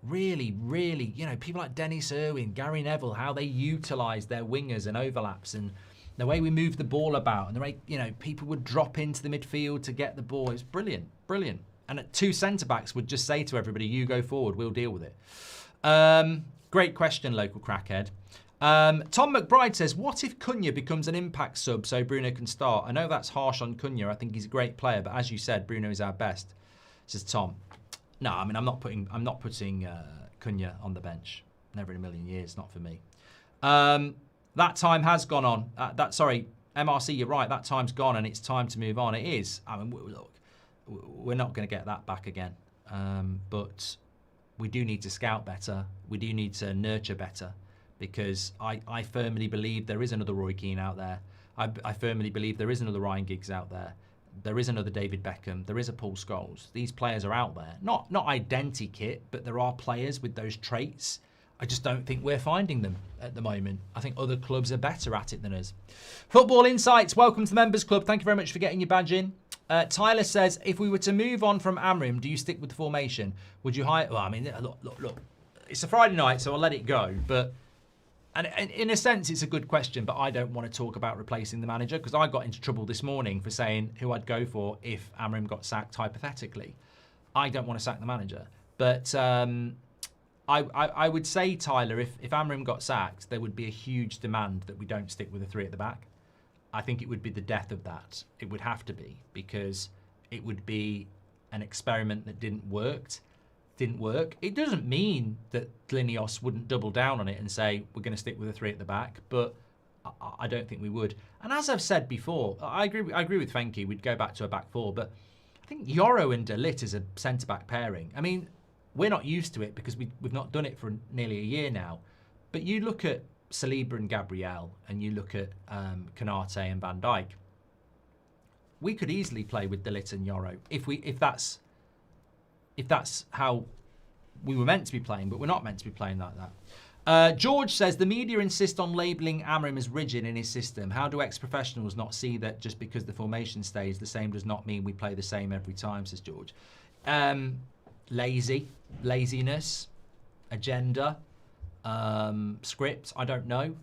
really, really, people like Dennis Irwin, Gary Neville, how they utilised their wingers and overlaps and the way we moved the ball about and the way, people would drop into the midfield to get the ball. It was brilliant, brilliant. And 2 centre-backs would just say to everybody, you go forward, we'll deal with it. Great question, local crackhead. Tom McBride says, what if Cunha becomes an impact sub so Bruno can start? I know that's harsh on Cunha. I think he's a great player, but as you said, Bruno is our best, says Tom. No, I mean, I'm not putting Cunha on the bench. Never in a million years, not for me. That time has gone on. MRC, you're right. That time's gone and it's time to move on. It is. I mean, look, we're not going to get that back again. But we do need to scout better. We do need to nurture better because I firmly believe there is another Roy Keane out there. I firmly believe there is another Ryan Giggs out there. There is another David Beckham. There is a Paul Scholes. These players are out there. Not identikit, but there are players with those traits. I just don't think we're finding them at the moment. I think other clubs are better at it than us. Football Insights, welcome to the Members Club. Thank you very much for getting your badge in. Tyler says, if we were to move on from Amorim, do you stick with the formation? Would you hire... Well, I mean, look. It's a Friday night, so I'll let it go. But and in a sense, it's a good question, but I don't want to talk about replacing the manager because I got into trouble this morning for saying who I'd go for if Amorim got sacked, hypothetically. I don't want to sack the manager. But I would say, Tyler, if Amorim got sacked, there would be a huge demand that we don't stick with a 3 at the back. I think it would be the death of that. It would have to be because it would be an experiment that didn't work. It doesn't mean that Glinios wouldn't double down on it and say we're going to stick with a 3 at the back, but I don't think we would. And as I've said before, I agree with Fenke. We'd go back to a back 4, but I think Yoro and De Ligt is a centre-back pairing. I mean, we're not used to it because we've not done it for nearly a year now. But you look at Saliba and Gabriel, and you look at Konate and Van Dijk. We could easily play with De Ligt and Yoro if that's how we were meant to be playing, but we're not meant to be playing like that. George says, the media insist on labelling Amorim as rigid in his system. How do ex-professionals not see that just because the formation stays the same does not mean we play the same every time, says George. Laziness, agenda, script, I don't know.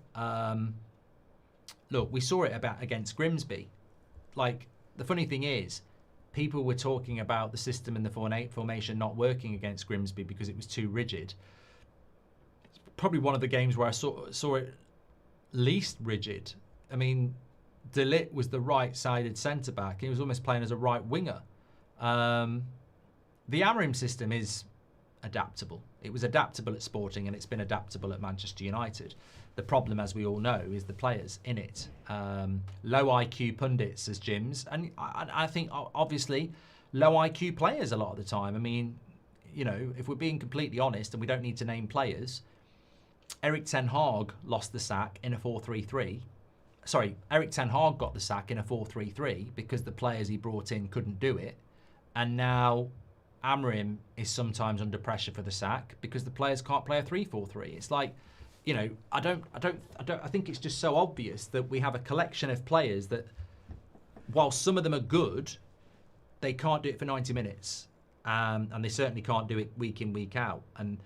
Look, we saw it against Grimsby. Like, the funny thing is, people were talking about the system and the formation not working against Grimsby because it was too rigid. probably one of the games where I saw it least rigid. I mean, De Ligt was the right-sided centre-back. He was almost playing as a right winger. The Amorim system is adaptable. It was adaptable at Sporting, and it's been adaptable at Manchester United. The problem, as we all know, is the players in it. Low IQ pundits as gyms, and I think obviously low IQ players a lot of the time. I mean, you know, if we're being completely honest, and we don't need to name players, Erik ten Hag lost the sack in a 4-3-3. Sorry, Erik ten Hag got the sack in a 4-3-3 because the players he brought in couldn't do it, and now Amorim is sometimes under pressure for the sack because the players can't play a 3-4-3. It's like, you know, I think it's just so obvious that we have a collection of players that, while some of them are good, they can't do it for 90 minutes. And they certainly can't do it week in, week out. And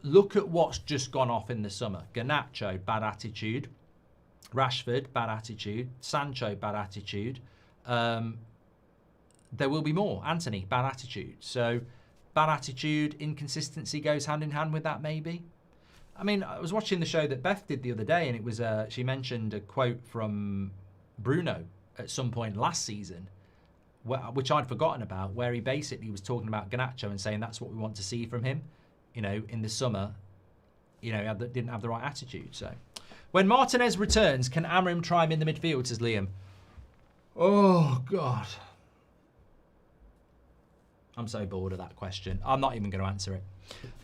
look at what's just gone off in the summer. Garnacho, bad attitude. Rashford, bad attitude. Sancho, bad attitude. There will be more. Anthony, bad attitude. So bad attitude, inconsistency goes hand in hand with that, maybe. I mean, I was watching the show that Beth did the other day, and it was she mentioned a quote from Bruno at some point last season, which I'd forgotten about, where he basically was talking about Garnacho and saying that's what we want to see from him. You know, in the summer, you know, he didn't have the right attitude. So when Martinez returns, can Amorim try him in the midfield, says Liam. Oh, God. I'm so bored of that question. I'm not even going to answer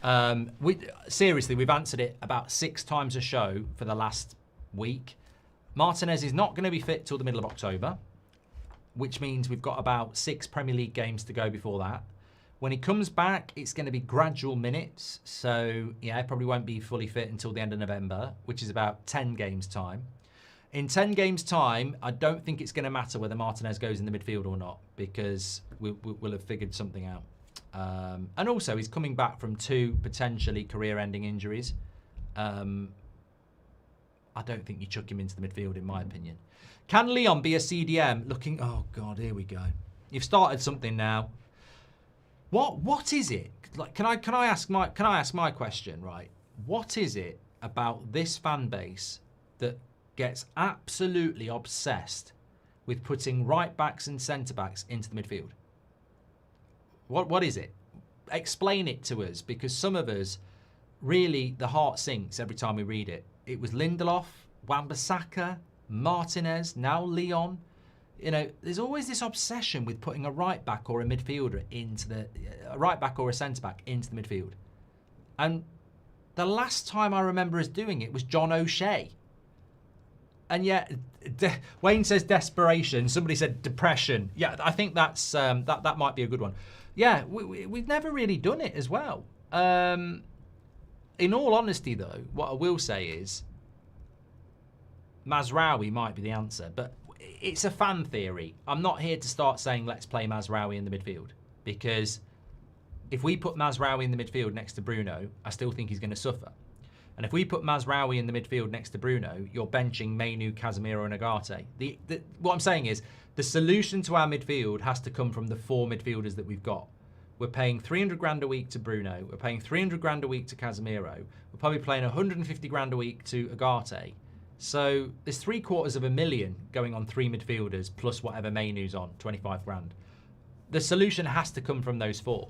it. Seriously, we've answered it about 6 times a show for the last week. Martinez is not going to be fit till the middle of October, which means we've got about 6 Premier League games to go before that. When he comes back, it's going to be gradual minutes. So, yeah, he probably won't be fully fit until the end of November, which is about 10 games' time. In 10 games' time, I don't think it's going to matter whether Martinez goes in the midfield or not, because we'll have figured something out. And also, he's coming back from 2 potentially career-ending injuries. I don't think you chuck him into the midfield, in my opinion. Can Leon be a CDM? Looking, oh God, here we go. You've started something now. What is it? Like, can I ask my question, right? What is it about this fan base that gets absolutely obsessed with putting right backs and centre backs into the midfield? What is it? Explain it to us, because some of us, really, the heart sinks every time we read it. It was Lindelof, Wan-Bissaka, Martinez, now Leon. You know, there's always this obsession with putting a right back or a midfielder into a right back or a centre back into the midfield. And the last time I remember us doing it was John O'Shea. And yet, Wayne says desperation. Somebody said depression. Yeah, I think that's that might be a good one. Yeah, we've never really done it as well. In all honesty, though, what I will say is Mazraoui might be the answer, but it's a fan theory. I'm not here to start saying let's play Mazraoui in the midfield, because if we put Mazraoui in the midfield next to Bruno, I still think he's going to suffer. And if we put Mazraoui in the midfield next to Bruno, you're benching Mainoo, Casemiro and Ugarte. What I'm saying is the solution to our midfield has to come from the 4 midfielders that we've got. We're paying 300 grand a week to Bruno. We're paying 300 grand a week to Casemiro. We're probably paying 150 grand a week to Ugarte. So there's $750,000 going on 3 midfielders plus whatever Mainoo's on, 25 grand. The solution has to come from those 4.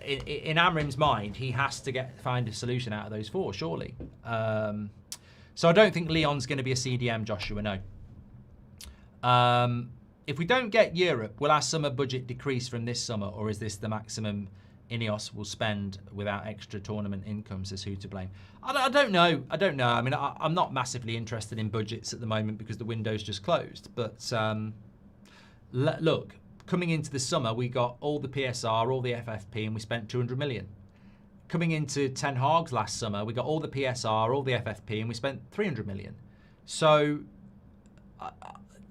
In Amorim's mind, he has to find a solution out of those 4, surely. So I don't think Leon's going to be a CDM, Joshua, no. If we don't get Europe, will our summer budget decrease from this summer, or is this the maximum Ineos will spend without extra tournament income, says who to blame? I don't know. I don't know. I mean, I'm not massively interested in budgets at the moment because the window's just closed. But look, coming into the summer, we got all the PSR, all the FFP, and we spent 200 million. Coming into Ten Hag's last summer, we got all the PSR, all the FFP, and we spent 300 million. So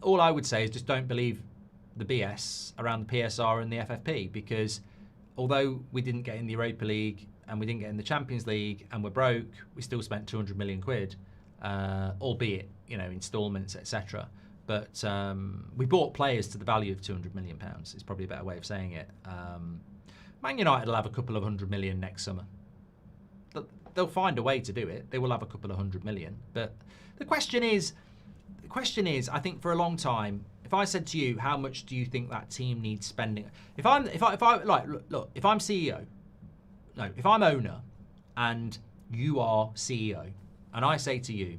all I would say is just don't believe the BS around the PSR and the FFP, because although we didn't get in the Europa League and we didn't get in the Champions League and we're broke, we still spent 200 million quid, albeit, you know, instalments, etc. But we bought players to the value of 200 million pounds. Is probably a better way of saying it. Man United will have a couple of 100 million next summer. they'll find a way to do it. They will have a couple of 100 million. But the question is, I think for a long time, if I said to you, how much do you think that team needs spending? If I'm CEO, no, if I'm owner and you are CEO, and I say to you,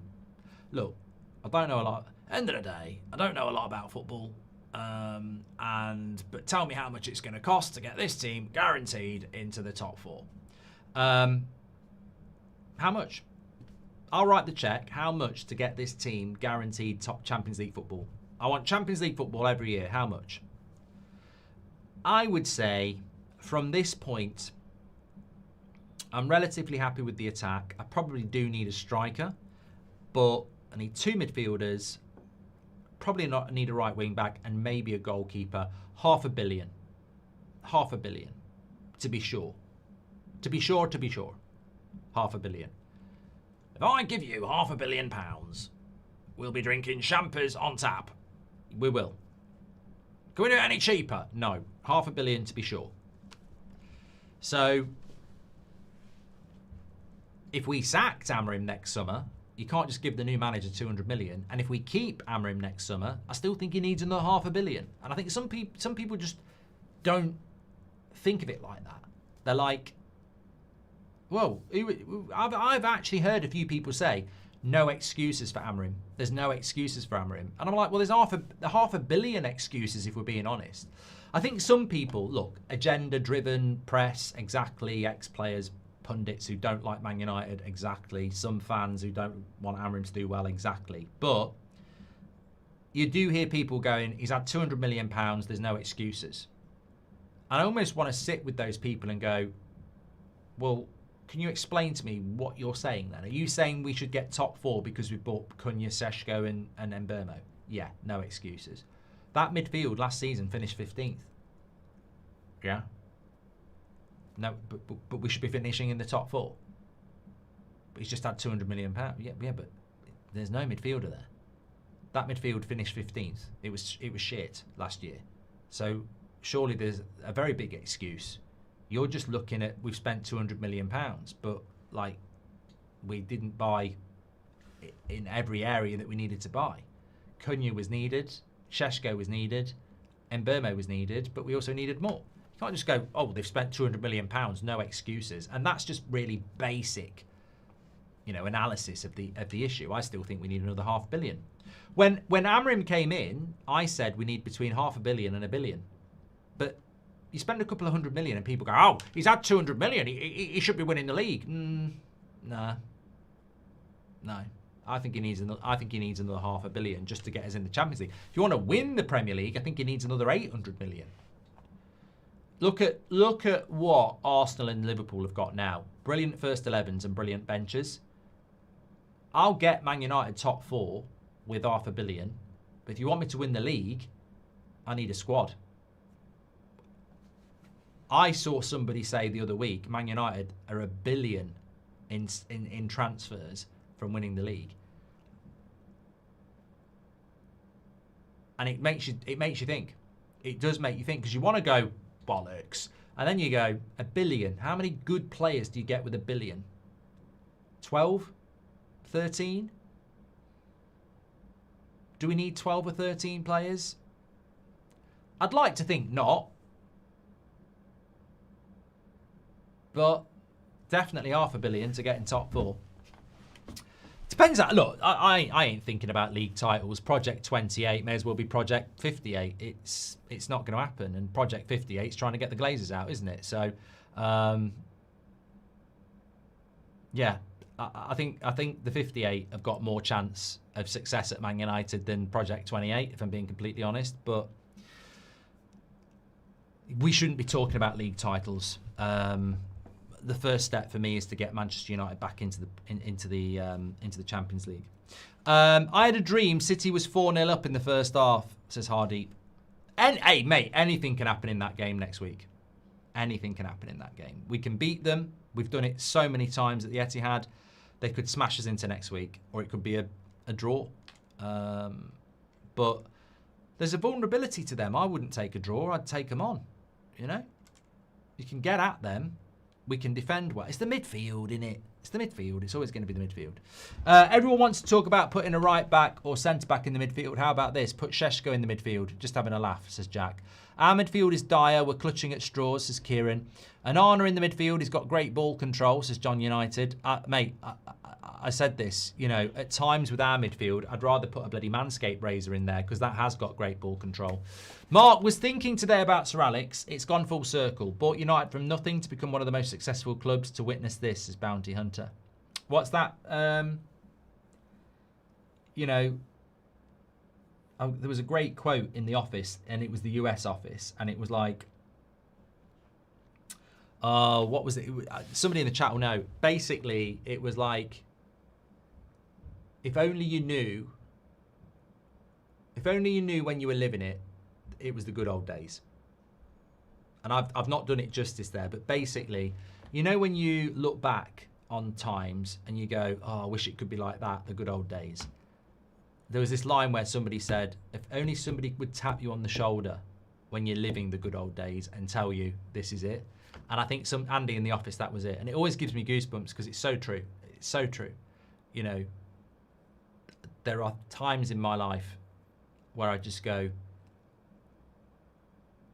look, I don't know a lot. End of the day, I don't know a lot about football. But tell me how much it's going to cost to get this team guaranteed into the top 4. How much? I'll write the check. How much to get this team guaranteed top Champions League football? I want Champions League football every year. How much? I would say from this point, I'm relatively happy with the attack. I probably do need a striker, but I need 2 midfielders. Probably not need a right wing back and maybe a goalkeeper. £500 million. £500 million. To be sure. To be sure. £500 million. If I give you £500 million, we'll be drinking champers on tap. We will. Can we do it any cheaper? No. £500 million to be sure. So, if we sacked Amorim next summer, you can't just give the new manager 200 million. And if we keep Amorim next summer, I still think he needs another £500 million. And I think some people just don't think of it like that. They're like, whoa, I've actually heard a few people say, no excuses for Amorim. There's no excuses for Amorim. And I'm like, well, there's £500 million excuses if we're being honest. I think some people, look, agenda-driven press, exactly, ex-players, pundits who don't like Man United, exactly. Some fans who don't want Amorim to do well, exactly. But you do hear people going, he's had £200 million, there's no excuses. And I almost want to sit with those people and go, well, can you explain to me what you're saying then? Are you saying we should get top 4 because we bought Cunha, Seshko and Mbeumo? Yeah, no excuses. That midfield last season finished 15th. Yeah. No, but we should be finishing in the top 4. But he's just had £200 million. Yeah, but there's no midfielder there. That midfield finished 15th. It was shit last year. So surely there's a very big excuse. You're just looking at, we've spent £200 million, but like we didn't buy in every area that we needed to buy. Cunha was needed, Seshko was needed, Mbeumo was needed, but we also needed more. You can't just go, oh, they've spent £200 million, no excuses. And that's just really basic, analysis of the issue. I still think we need another £500 million. When Amorim came in, I said we need between £500 million and £1 billion. But you spend a couple of £100 million and people go, oh, he's had £200 million, he should be winning the league. No. I think he needs another £500 million just to get us in the Champions League. If you want to win the Premier League, I think he needs another £800 million. Look at what Arsenal and Liverpool have got now. Brilliant first 11s and brilliant benches. I'll get Man United top 4 with £500 million. But if you want me to win the league, I need a squad. I saw somebody say the other week, Man United are £1 billion in transfers from winning the league. And it makes you think. It does make you think, because you want to go, bollocks. And then you go, £1 billion. How many good players do you get with £1 billion? 12? 13? Do we need 12 or 13 players? I'd like to think not. But definitely £500 million to get in top 4. Depends. Look, I ain't thinking about league titles. Project 28 may as well be Project 58. It's not going to happen. And Project 58 is trying to get the Glazers out, isn't it? So, yeah, I think the 58 have got more chance of success at Man United than Project 28, if I'm being completely honest. But we shouldn't be talking about league titles. The first step for me is to get Manchester United back into the Champions League. I had a dream City was 4-0 up in the first half, says Hardeep. And hey, mate, anything can happen in that game next week. Anything can happen in that game. We can beat them. We've done it so many times at the Etihad. They could smash us into next week, or it could be a draw. But there's a vulnerability to them. I wouldn't take a draw. I'd take them on. You can get at them. We can defend well. It's the midfield, innit? It's the midfield. It's always going to be the midfield. Everyone wants to talk about putting a right back or centre back in the midfield. How about this? Put Sheshko in the midfield. Just having a laugh, says Jack. Our midfield is dire. We're clutching at straws, says Kieran. Anana in the midfield. He's got great ball control, says John United. Mate, I said this, you know, at times with our midfield, I'd rather put a bloody Manscaped razor in there because that has got great ball control. Mark was thinking today about Sir Alex. It's gone full circle. Bought United from nothing to become one of the most successful clubs. To witness this as Bounty Hunter. What's that? You know, there was a great quote in The Office, and it was the US office, and it was like, what was it? Somebody in the chat will know. Basically, it was like, if only you knew when you were living it, it was the good old days. And I've not done it justice there, but basically, you know, when you look back on times and you go, oh, I wish it could be like that, the good old days. There was this line where somebody said, if only somebody would tap you on the shoulder when you're living the good old days and tell you this is it. And I think Andy in The Office, that was it. And it always gives me goosebumps because it's so true. It's so true. You know, there are times in my life where I just go,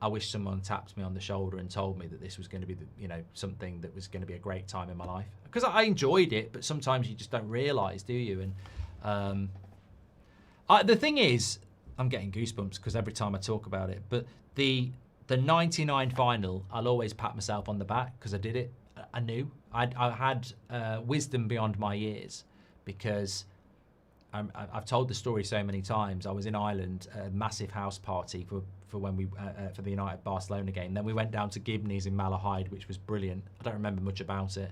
I wish someone tapped me on the shoulder and told me that this was going to be, something that was going to be a great time in my life. Because I enjoyed it, but sometimes you just don't realise, do you? And the thing is, I'm getting goosebumps because every time I talk about it, but the 99 final, I'll always pat myself on the back because I did it. I knew. I had wisdom beyond my years because I've told the story so many times. I was in Ireland, a massive house party for when we for the United Barcelona game. Then we went down to Gibney's in Malahide, which was brilliant. I don't remember much about it.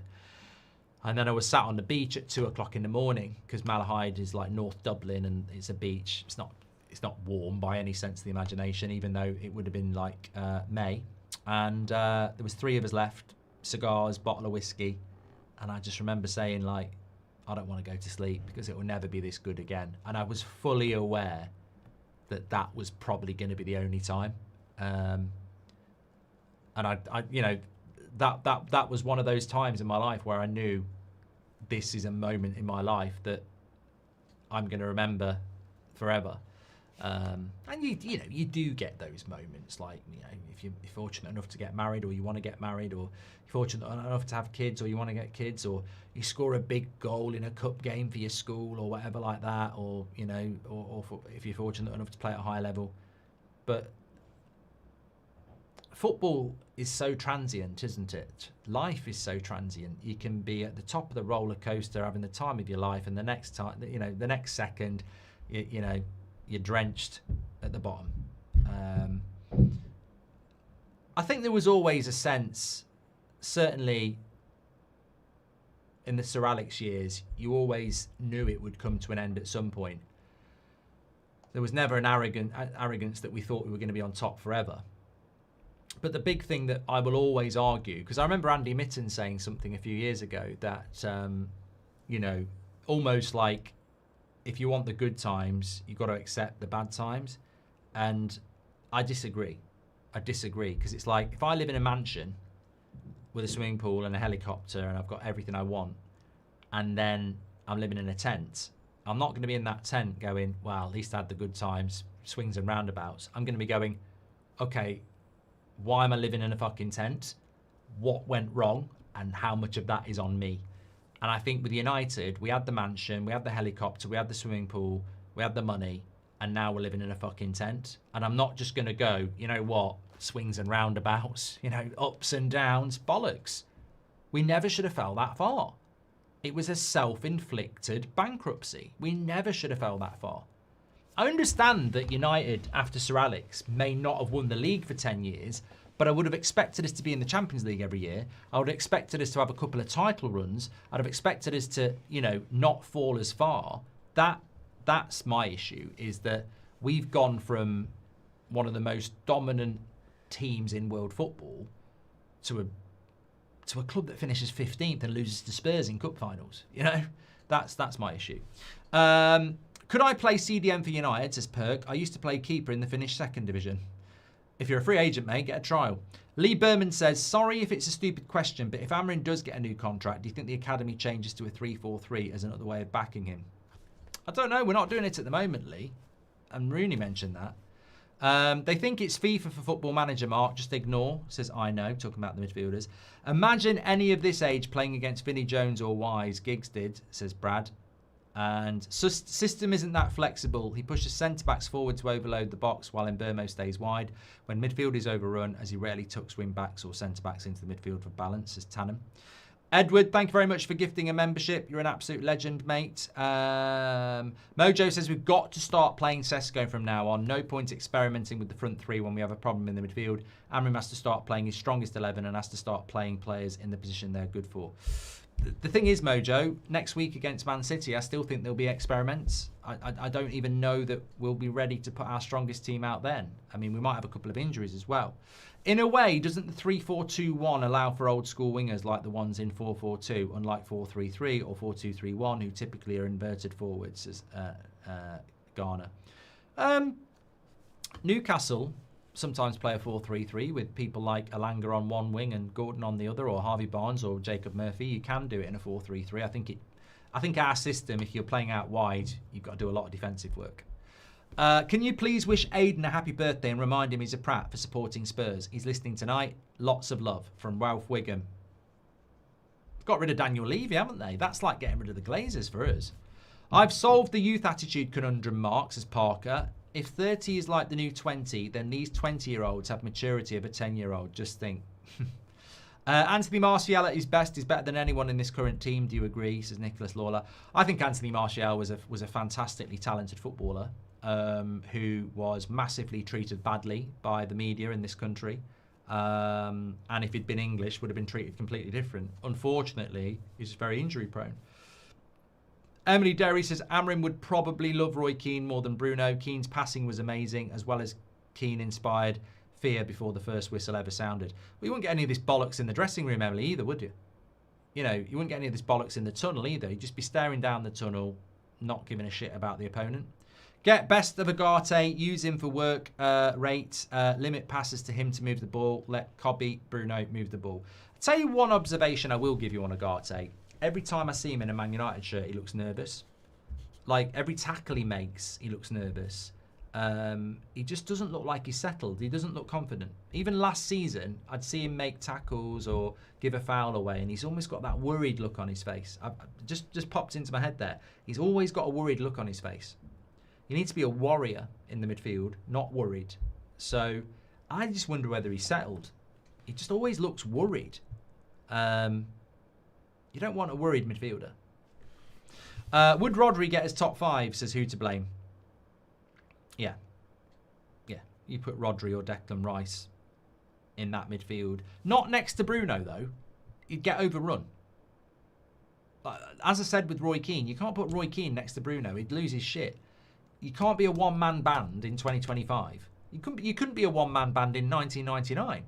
And then I was sat on the beach at 2 o'clock in the morning because Malahide is like North Dublin and it's a beach. It's not warm by any sense of the imagination, even though it would have been like May. And there was 3 of us left, cigars, bottle of whiskey, and I just remember saying like, I don't want to go to sleep because it will never be this good again. And I was fully aware that that was probably going to be the only time. And I that was one of those times in my life where I knew this is a moment in my life that I'm going to remember forever. And you do get those moments, like, if you're fortunate enough to get married, or you want to get married, or you're fortunate enough to have kids, or you want to get kids, or you score a big goal in a cup game for your school or whatever like that, or if you're fortunate enough to play at a high level. But football is so transient, isn't it? Life is so transient. You can be at the top of the roller coaster having the time of your life, and the next time, the next second, you're drenched at the bottom. I think there was always a sense, certainly in the Sir Alex years, you always knew it would come to an end at some point. There was never an arrogance that we thought we were going to be on top forever. But the big thing that I will always argue, because I remember Andy Mitten saying something a few years ago that, almost like, if you want the good times, you've got to accept the bad times. And I disagree. Because it's like, if I live in a mansion with a swimming pool and a helicopter and I've got everything I want, and then I'm living in a tent, I'm not going to be in that tent going, well, at least I had the good times, swings and roundabouts. I'm going to be going, okay, why am I living in a fucking tent? What went wrong? And how much of that is on me? And I think with United, we had the mansion, we had the helicopter, we had the swimming pool, we had the money, and now we're living in a fucking tent. And I'm not just going to go, you know what, swings and roundabouts, ups and downs, bollocks. We never should have fell that far. It was a self-inflicted bankruptcy. We never should have fell that far. I understand that United, after Sir Alex, may not have won the league for 10 years, but I would have expected us to be in the Champions League every year. I would have expected us to have a couple of title runs. I'd have expected us to, not fall as far. That's my issue, is that we've gone from one of the most dominant teams in world football to a club that finishes 15th and loses to Spurs in cup finals. That's my issue. Could I play CDM for United, says Perk? I used to play keeper in the Finnish second division. If you're a free agent, mate, get a trial. Lee Berman says, sorry if it's a stupid question, but if Amorim does get a new contract, do you think the academy changes to a 3-4-3 as another way of backing him? I don't know. We're not doing it at the moment, Lee. And Rooney mentioned that. They think it's FIFA for Football Manager, Mark. Just ignore, says I know, talking about the midfielders. Imagine any of this age playing against Vinnie Jones or Wise. Giggs did, says Brad. And system isn't that flexible. He pushes centre-backs forward to overload the box while Mbeumo stays wide. When midfield is overrun, as he rarely tucks wing-backs or centre-backs into the midfield for balance, says Tannum. Edward, thank you very much for gifting a membership. You're an absolute legend, mate. Mojo says we've got to start playing Sesko from now on. No point experimenting with the front three when we have a problem in the midfield. Amorim has to start playing his strongest 11 and has to start playing players in the position they're good for. The thing is, Mojo, next week against Man City, I still think there'll be experiments. I don't even know that we'll be ready to put our strongest team out then. I mean, we might have a couple of injuries as well. In a way, doesn't the 3-4-2-1 allow for old school wingers like the ones in 4-4-2, unlike 4-3-3 or 4-2-3-1, who typically are inverted forwards, as Garner? Newcastle sometimes play a 4-3-3 with people like Alanga on one wing and Gordon on the other, or Harvey Barnes or Jacob Murphy. You can do it in a 4-3-3. I think our system, if you're playing out wide, you've got to do a lot of defensive work. Can you please wish Aidan a happy birthday and remind him he's a prat for supporting Spurs? He's listening tonight. Lots of love from Ralph Wiggum. Got rid of Daniel Levy, haven't they? That's like getting rid of the Glazers for us. I've solved the youth attitude conundrum, Mark, says Parker. If 30 is like the new 20, then these 20-year-olds have maturity of a 10-year-old. Just think. Anthony Martial at his best is better than anyone in this current team. Do you agree? Says Nicholas Lawler. I think Anthony Martial was a fantastically talented footballer who was massively treated badly by the media in this country. And if he'd been English, would have been treated completely different. Unfortunately, he's very injury prone. Emily Derry says Amorim would probably love Roy Keane more than Bruno. Keane's passing was amazing, as well as Keane inspired fear before the first whistle ever sounded. Well, you wouldn't get any of this bollocks in the dressing room, Emily, either, would you? You know, you wouldn't get any of this bollocks in the tunnel either. You'd just be staring down the tunnel, not giving a shit about the opponent. Get best of Ugarte, use him for work rate, limit passes to him to move the ball, let Cobby, Bruno move the ball. I'll tell you one observation I will give you on Ugarte. Every time I see him in a Man United shirt, he looks nervous. Like, every tackle he makes, he looks nervous. He just doesn't look like he's settled. He doesn't look confident. Even last season, I'd see him make tackles or give a foul away, and he's almost got that worried look on his face. Just popped into my head there. He's always got a worried look on his face. You need to be a warrior in the midfield, not worried. So I just wonder whether he's settled. He just always looks worried. You don't want a worried midfielder. Would Rodri get his top 5, says Who to Blame? Yeah. Yeah. You put Rodri or Declan Rice in that midfield. Not next to Bruno, though. He'd get overrun. As I said with Roy Keane, you can't put Roy Keane next to Bruno. He'd lose his shit. You can't be a one-man band in 2025. You couldn't be a one-man band in 1999.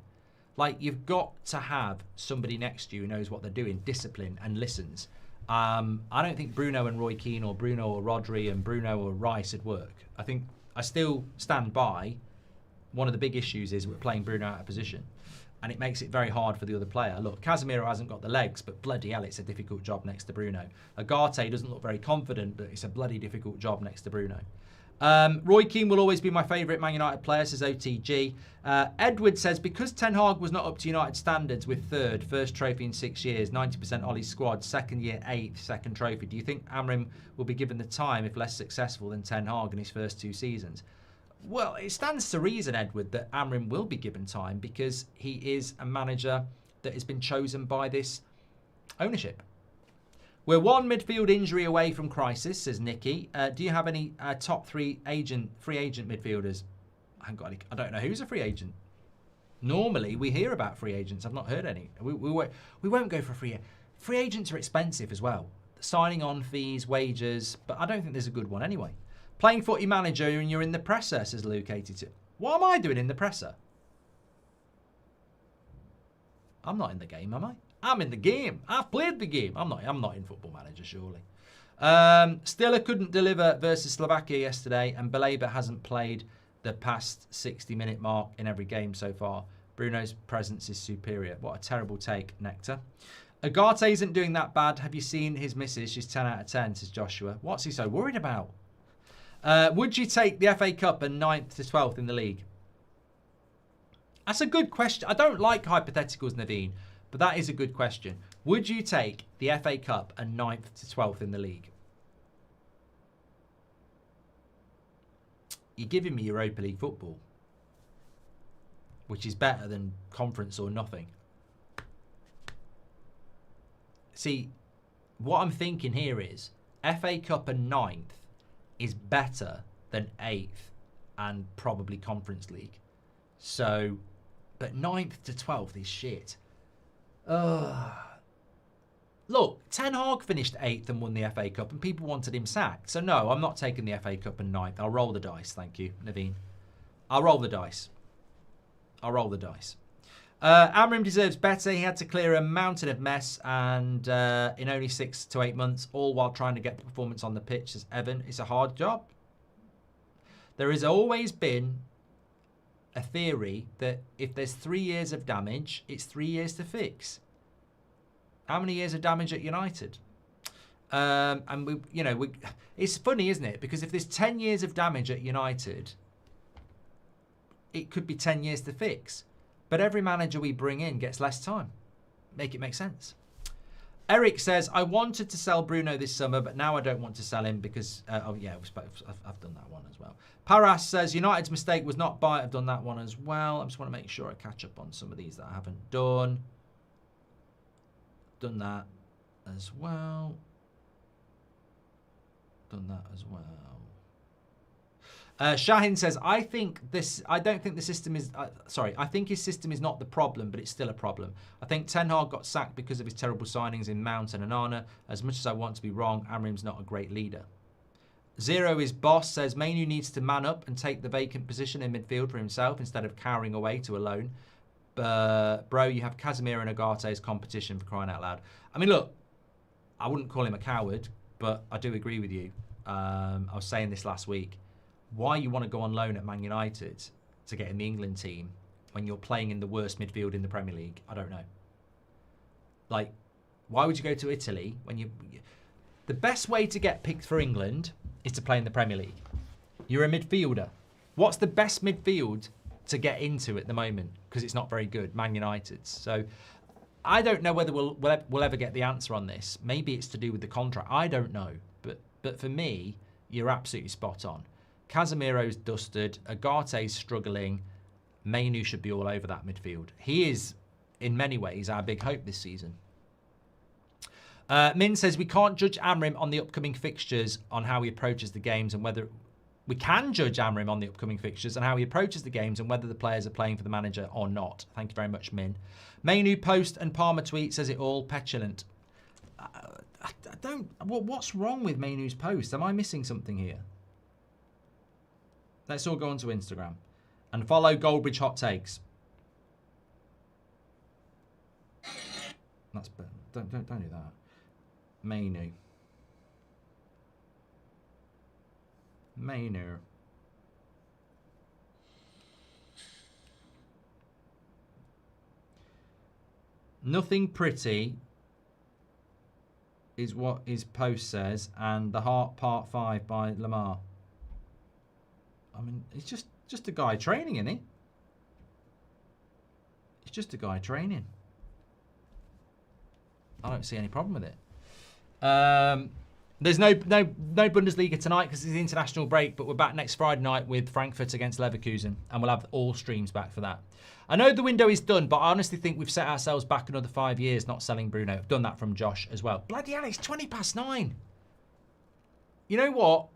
Like, you've got to have somebody next to you who knows what they're doing, discipline, and listens. I don't think Bruno and Roy Keane or Bruno or Rodri and Bruno or Rice would work. I still stand by one of the big issues is we're playing Bruno out of position. And it makes it very hard for the other player. Look, Casemiro hasn't got the legs, but bloody hell, it's a difficult job next to Bruno. Ugarte doesn't look very confident, but it's a bloody difficult job next to Bruno. Roy Keane will always be my favourite Man United player, says OTG. Edward says, because Ten Hag was not up to United standards with third, first trophy in 6 years, 90% Ollie's squad, second year, 8th, second trophy, do you think Amorim will be given the time if less successful than Ten Hag in his first 2 seasons? Well, it stands to reason, Edward, that Amorim will be given time because he is a manager that has been chosen by this ownership. We're one midfield injury away from crisis, says Nicky. Do you have any top 3 free agent midfielders? I haven't got any. I don't know who's a free agent. Normally, we hear about free agents. I've not heard any. We won't go for free agents are expensive as well. Signing on fees, wages, but I don't think there's a good one anyway. Playing footy manager and you're in the presser, says Luke 82. What am I doing in the presser? I'm not in the game, am I? I'm in the game. I've played the game. I'm not in Football Manager, surely. Stiller couldn't deliver versus Slovakia yesterday, and Baleba hasn't played the past 60-minute mark in every game so far. Bruno's presence is superior. What a terrible take, Nectar. Ugarte isn't doing that bad. Have you seen his missus? She's 10 out of 10, says Joshua. What's he so worried about? Would you take the FA Cup and 9th to 12th in the league? That's a good question. I don't like hypotheticals, Naveen, but that is a good question. Would you take the FA Cup and 9th to 12th in the league? You're giving me Europa League football, which is better than conference or nothing. See, what I'm thinking here is FA Cup and 9th is better than 8th and probably Conference League. So, but 9th to 12th is shit. Look, Ten Hag finished 8th and won the FA Cup and people wanted him sacked. So no, I'm not taking the FA Cup and 9th. I'll roll the dice, thank you, Naveen. I'll roll the dice. I'll roll the dice. Amorim deserves better. He had to clear a mountain of mess and in only 6 to 8 months, all while trying to get the performance on the pitch, says Evan. It's a hard job. There has always been a theory that if there's 3 years of damage, it's 3 years to fix. How many years of damage at United? And it's funny, isn't it? Because if there's 10 years of damage at United, it could be 10 years to fix. But every manager we bring in gets less time. Make it make sense. Eric says, I wanted to sell Bruno this summer, but now I don't want to sell him because... I've done that one as well. Paras says, United's mistake was not buy. I've done that one as well. I just want to make sure I catch up on some of these that I haven't done. Done that as well. Done that as well. Shahin says, I think his system is not the problem, but it's still a problem. I think Ten Hag got sacked because of his terrible signings in Mount and Onana. As much as I want to be wrong, Amorim's not a great leader. Zero is boss, says Mainoo needs to man up and take the vacant position in midfield for himself instead of cowering away to a loan. Bro, you have Casemiro and Ugarte as competition, for crying out loud. I mean, look, I wouldn't call him a coward, but I do agree with you. I was saying this last week. Why you want to go on loan at Man United to get in the England team when you're playing in the worst midfield in the Premier League, I don't know. Like, why would you go to Italy when you... The best way to get picked for England is to play in the Premier League. You're a midfielder. What's the best midfield to get into at the moment? Because it's not very good, Man United's. So I don't know whether we'll ever get the answer on this. Maybe it's to do with the contract. I don't know. But for me, you're absolutely spot on. Casemiro's dusted. Ugarte's struggling. Mainoo should be all over that midfield. He is, in many ways, our big hope this season. Min says, we can't judge Amorim on the upcoming fixtures on how he approaches the games and whether... We can judge Amorim on the upcoming fixtures and how he approaches the games and whether the players are playing for the manager or not. Thank you very much, Min. Mainoo post and Palmer tweet says it all. Petulant. I don't... What's wrong with Mainoo's post? Am I missing something here? Let's all go onto Instagram and follow Goldbridge Hot Takes. That's don't do that. Mainoo. Nothing pretty is what his post says, and The Heart Part 5 by Lamar. I mean, it's just a guy training, isn't he? It's just a guy training. I don't see any problem with it. There's no Bundesliga tonight because it's the international break, but we're back next Friday night with Frankfurt against Leverkusen, and we'll have all streams back for that. I know the window is done, but I honestly think we've set ourselves back another 5 years not selling Bruno. I've done that from Josh as well. Bloody hell, it's 9:20. You know what?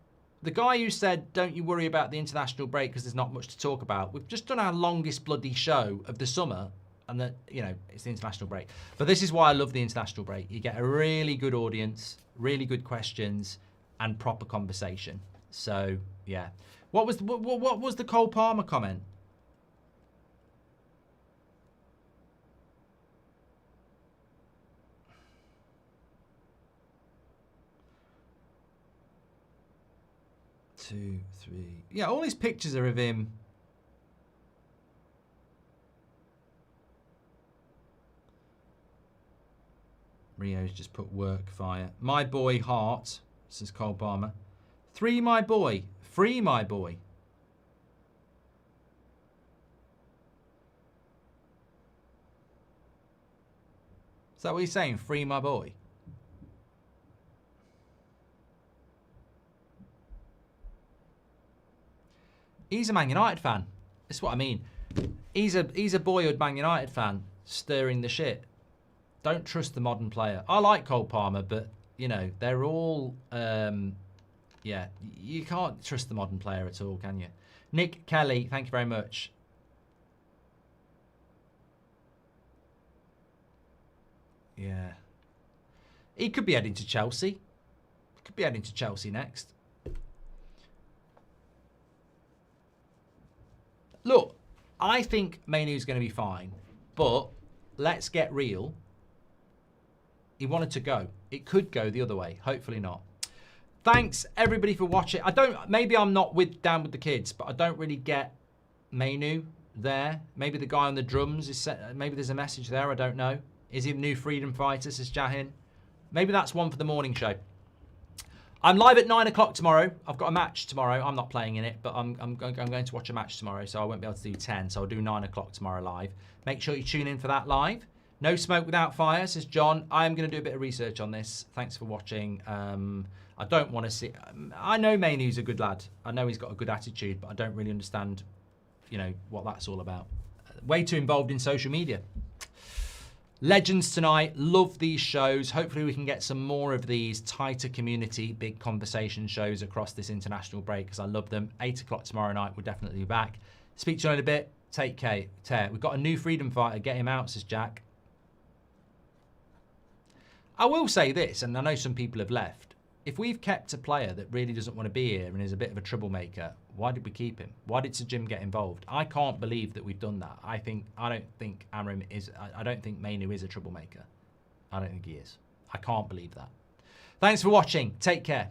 The guy who said, don't you worry about the international break because there's not much to talk about. We've just done our longest bloody show of the summer, and that, you know, it's the international break. But this is why I love the international break. You get a really good audience, really good questions, and proper conversation. So, yeah. What was the Cole Palmer comment? Two, three. Yeah, all his pictures are of him Rio's just put work fire. My boy Hart, says Cole Palmer. 3 my boy. 3 my boy. Is that what he's saying? 3 my boy. He's a Man United fan. That's what I mean. He's a boyhood Man United fan, stirring the shit. Don't trust the modern player. I like Cole Palmer, but, you know, they're all... yeah, you can't trust the modern player at all, can you? Nick Kelly, thank you very much. Yeah. He could be heading to Chelsea. Could be heading to Chelsea next. Look, I think Mainoo's going to be fine, but let's get real. He wanted to go. It could go the other way. Hopefully not. Thanks everybody for watching. Maybe I'm not down with the kids, but I don't really get Mainoo there. Maybe the guy on the drums is maybe there's a message there. I don't know. Is he a new freedom fighter? Says Jahin. Maybe that's one for the morning show. I'm live at 9 o'clock tomorrow. I've got a match tomorrow. I'm not playing in it, but I'm going to watch a match tomorrow, so I won't be able to do 10. So I'll do 9 o'clock tomorrow live. Make sure you tune in for that live. No smoke without fire, says John. I'm going to do a bit of research on this. Thanks for watching. I don't want to see... I know Mainoo's a good lad. I know he's got a good attitude, but I don't really understand, you know, what that's all about. Way too involved in social media. Legends tonight. Love these shows. Hopefully we can get some more of these tighter community, big conversation shows across this international break because I love them. 8 o'clock tomorrow night. We'll definitely be back. Speak to you in a bit. Take care. We've got a new freedom fighter. Get him out, says Jack. I will say this, and I know some people have left. If we've kept a player that really doesn't want to be here and is a bit of a troublemaker, why did we keep him? Why did Sir Jim get involved? I can't believe that we've done that. I don't think Amorim is. I don't think Mainoo is a troublemaker. I don't think he is. I can't believe that. Thanks for watching. Take care.